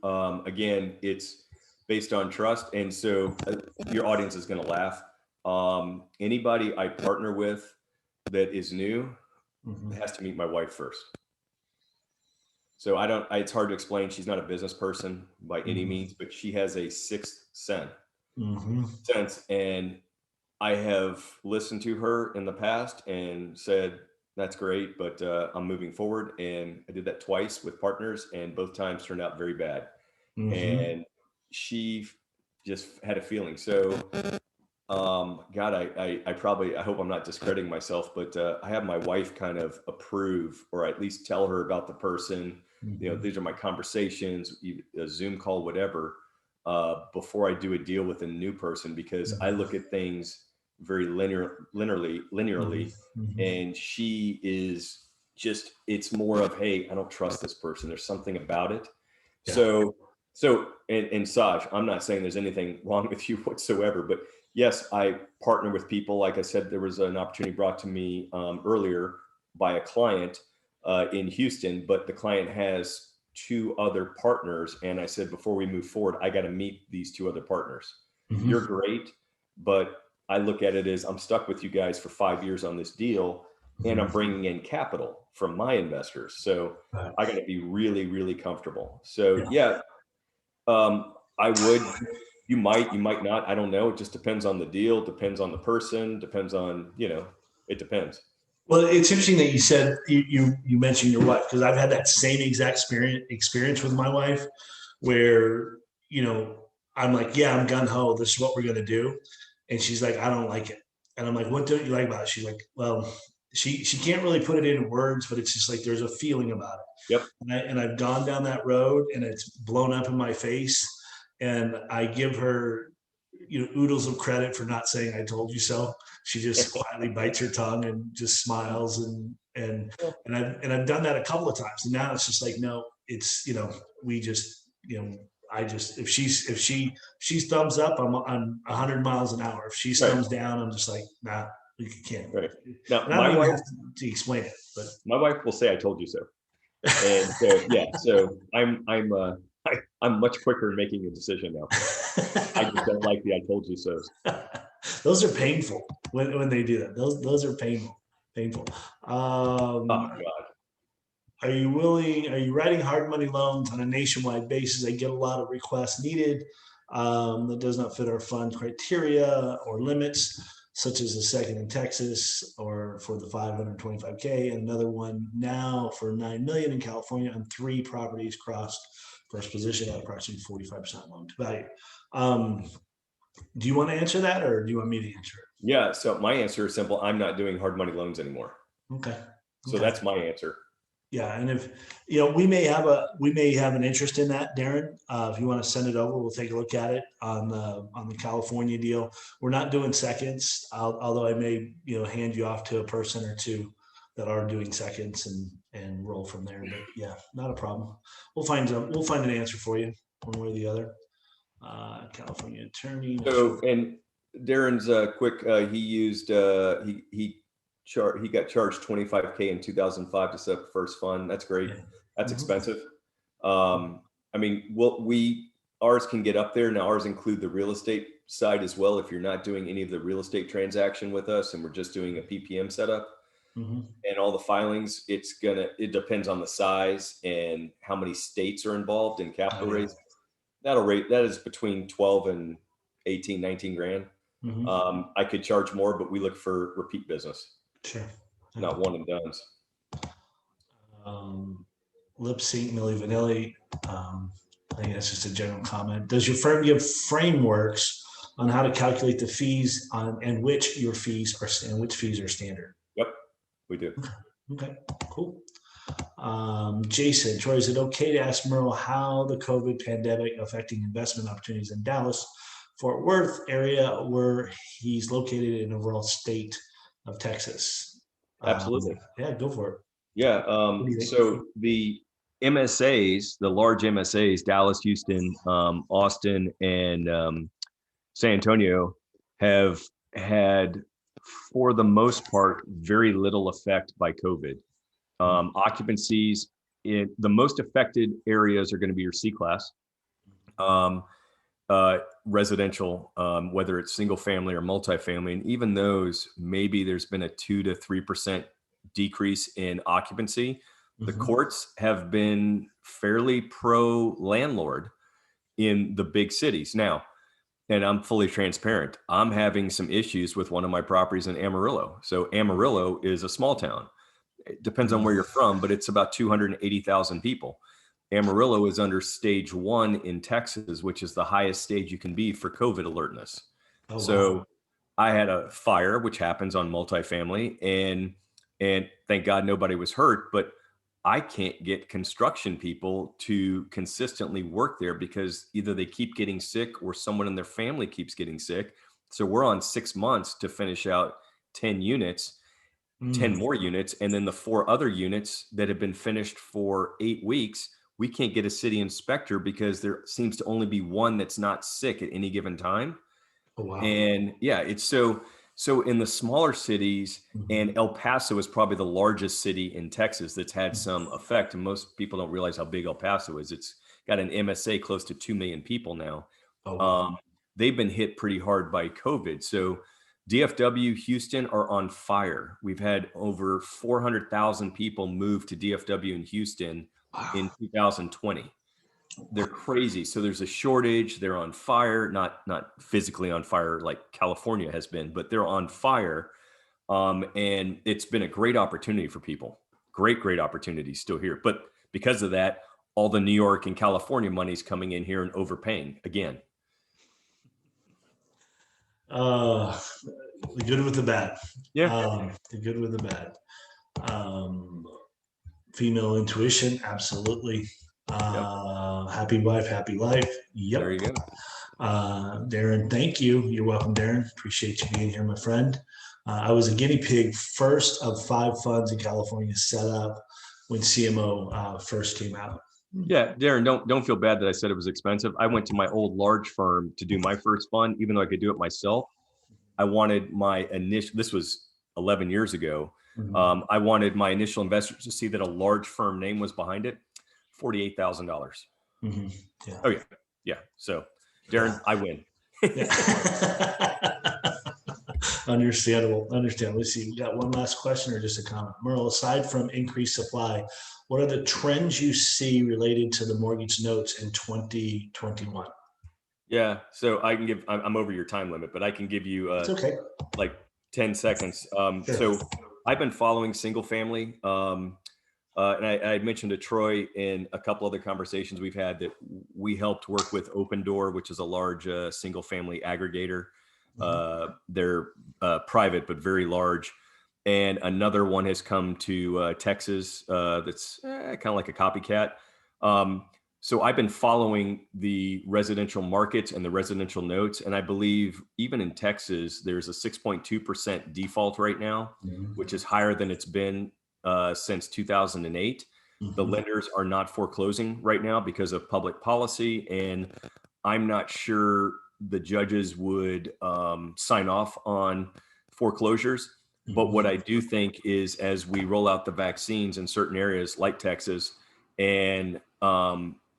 Again, it's based on trust, and so your audience is going to laugh. Anybody I partner with that is new has to meet my wife first. So it's hard to explain. She's not a business person by any means, but she has a sixth sense. And I have listened to her in the past and said, that's great, but I'm moving forward. And I did that twice with partners, and both times turned out very bad. And she just had a feeling. So, God, I hope I'm not discrediting myself, but I have my wife kind of approve, or at least tell her about the person. These are my conversations, a Zoom call, whatever, before I do a deal with a new person, because I look at things very linearly. And she is just, it's more of, hey, I don't trust this person. There's something about it. So, and Saj, I'm not saying there's anything wrong with you whatsoever, but yes, I partner with people. Like I said, there was an opportunity brought to me earlier by a client in Houston, but the client has 2 other partners. And I said, before we move forward, I got to meet these 2 other partners. You're great, but I look at it as I'm stuck with you guys for 5 years on this deal, and I'm bringing in capital from my investors. So I got to be really, really comfortable. So I would, you might not, I don't know. It just depends on the deal, depends on the person, depends on, it depends. Well, it's interesting that you said you mentioned your wife, because I've had that same exact experience with my wife, where I'm like, yeah, I'm gung ho. This is what we're gonna do, and she's like, I don't like it. And I'm like, what don't you like about it? She's like, well, she can't really put it into words, but it's just like there's a feeling about it. Yep. And I've gone down that road and it's blown up in my face. And I give her, oodles of credit for not saying I told you so. She just quietly bites her tongue and just smiles and I've done that a couple of times. And now it's just like, no, it's we just I just if she's thumbs up, I'm 100 miles an hour. If she's Right. thumbs down, I'm just like, nah, we can't. Right. Now, And I don't even have to explain it, but my wife will say, "I told you so." And so, yeah, so I'm much quicker in making a decision now. I just don't like the "I told you so." those are painful when they do that. Those are painful. Oh Um, God. Are you writing hard money loans on a nationwide basis? I get a lot of requests needed that does not fit our fund criteria or limits, such as the second in Texas or for the 525K, and another one now for 9 million in California on 3 properties crossed first position at approximately 45% loan to value. Um, do you want to answer that or do you want me to answer Yeah. So my answer is simple. I'm not doing hard money loans anymore. it? Okay. So Okay. that's my answer. Yeah, and if we may have an interest in that, Darren. If you want to send it over, we'll take a look at it on the California deal. We're not doing seconds, although I may hand you off to a person or two that are doing seconds and roll from there. But yeah, not a problem. We'll find an answer for you one way or the other. California attorney. So, and Darren's quick. He used he got charged 25K in 2005 to set up the first fund. That's great. Yeah. That's Mhm. expensive. I mean, ours can get up there now. Ours include the real estate side as well. If you're not doing any of the real estate transaction with us, and we're just doing a PPM setup Mhm. and all the filings, it depends on the size and how many states are involved in Oh, capital yeah. raise. That is between 12 and 18, 19 grand. Mhm. I could charge more, but we look for repeat business, Sure. Yeah. not one and dones. Lip sync Milli Vanilli. I think that's just a general comment. Does your firm give frameworks on how to calculate the fees and which fees are standard? Yep, we do. Okay, cool. Jason, Troy, is it okay to ask Merrill how the COVID pandemic affecting investment opportunities in Dallas, Fort Worth area where he's located in overall state of Texas? Absolutely. Yeah, go for it. Yeah. What do you think? So the MSAs, the large MSAs, Dallas, Houston, Austin, and San Antonio, have had, for the most part, very little effect by COVID. Occupancies in the most affected areas are going to be your C class, residential, whether it's single family or multifamily, and even those, maybe there's been a 2 to 3% decrease in occupancy. The courts have been fairly pro landlord in the big cities now. And I'm fully transparent. I'm having some issues with one of my properties in Amarillo. So Amarillo is a small town. It depends on where you're from, but it's about 280,000 people. Amarillo is under stage 1 in Texas, which is the highest stage you can be for COVID alertness. Oh, wow. So I had a fire, which happens on multifamily, and thank God nobody was hurt, but I can't get construction people to consistently work there because either they keep getting sick or someone in their family keeps getting sick. So we're on 6 months to finish out 10 units, 10 more units. And then the 4 other units that have been finished for 8 weeks, we can't get a city inspector because there seems to only be one that's not sick at any given time. Oh, wow. And yeah, it's so in the smaller cities, and El Paso is probably the largest city in Texas that's had some effect. And most people don't realize how big El Paso is. It's got an MSA close to 2 million people now. Oh, wow. They've been hit pretty hard by COVID. So DFW, Houston are on fire. We've had over 400,000 people move to DFW and Houston in 2020. They're crazy. So there's a shortage. They're on fire, not physically on fire like California has been, but they're on fire. And it's been a great opportunity for people. Great opportunity still here. But because of that, all the New York and California money's coming in here and overpaying again. The good with the bad. Yeah. The good with the bad. Female intuition, absolutely. Happy wife, happy life. Yep. There you go. Darren, thank you. You're welcome, Darren. Appreciate you being here, my friend. I was a guinea pig, first of 5 funds in California set up when CMO first came out. Yeah, Darren, don't feel bad that I said it was expensive. I went to my old large firm to do my first fund, even though I could do it myself. I wanted my initial, this was 11 years ago. Mhm. I wanted my initial investors to see that a large firm name was behind it, $48,000. Mm-hmm. Yeah. Oh yeah. Yeah. So Darren, I win. Yeah. Understandable. Let's see. We got one last question or just a comment. Merle, aside from increased supply, what are the trends you see related to the mortgage notes in 2021? Yeah. So I can give, I'm over your time limit, but I can give you It's okay. like 10 seconds. Sure. So I've been following single family. And I mentioned to Troy in a couple other conversations we've had that we helped work with Open Door, which is a large single family aggregator. They're private, but very large. And another one has come to Texas that's kind of like a copycat. So I've been following the residential markets and the residential notes. And I believe even in Texas, there's a 6.2% default right now, which is higher than it's been since 2008. The lenders are not foreclosing right now because of public policy. And I'm not sure the judges would sign off on foreclosures. But what I do think is as we roll out the vaccines in certain areas like Texas, and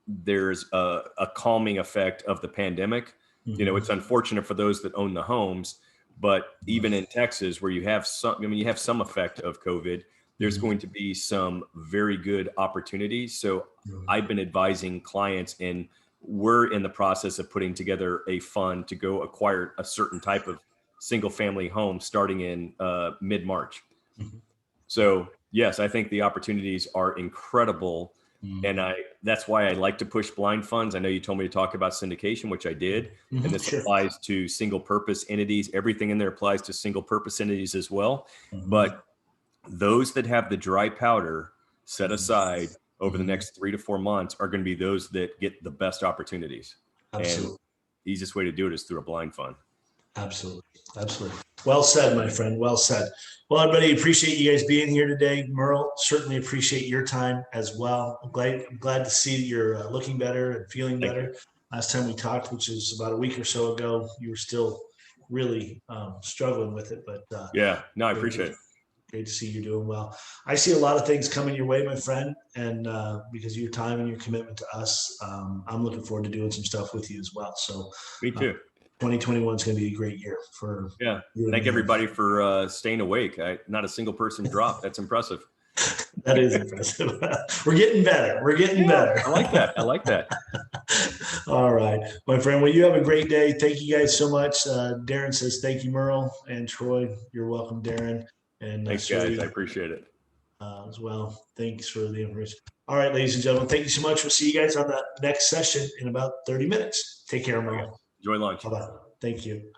there's a calming effect of the pandemic, you know, it's unfortunate for those that own the homes, but even in Texas where you have some, I mean, you have some effect of COVID, there's going to be some very good opportunities. So I've been advising clients, and we're in the process of putting together a fund to go acquire a certain type of single family home starting in mid-March. So yes, I think the opportunities are incredible. And that's why I like to push blind funds. I know you told me to talk about syndication, which I did. And this applies to single purpose entities. Everything in there applies to single purpose entities as well. But those that have the dry powder set aside over the next 3 to 4 months are going to be those that get the best opportunities. Absolutely. And the easiest way to do it is through a blind fund. Absolutely. Absolutely. Well said, my friend. Well said. Well, everybody, appreciate you guys being here today. Merle, certainly appreciate your time as well. I'm glad to see that you're looking better and feeling Thank better. you. Last time we talked, which is about a week or so ago, you were still really struggling with it. But yeah, no, I appreciate it. Great to see you're doing well. I see a lot of things coming your way, my friend. And because of your time and your commitment to us, I'm looking forward to doing some stuff with you as well. So me too. 2021 is going to be a great year for you. Thank everybody for staying awake. Not a single person dropped. That's impressive. That is impressive. We're getting better. We're getting better. I like that. I like that. All right, my friend. Well, you have a great day. Thank you guys so much. Darren says thank you, Merle and Troy. You're welcome, Darren. And thanks, guys. I appreciate it. As well. Thanks for the information. All right, ladies and gentlemen, thank you so much. We'll see you guys on the next session in about 30 minutes. Take care, Merle. Enjoy lunch. Bye-bye. Thank you.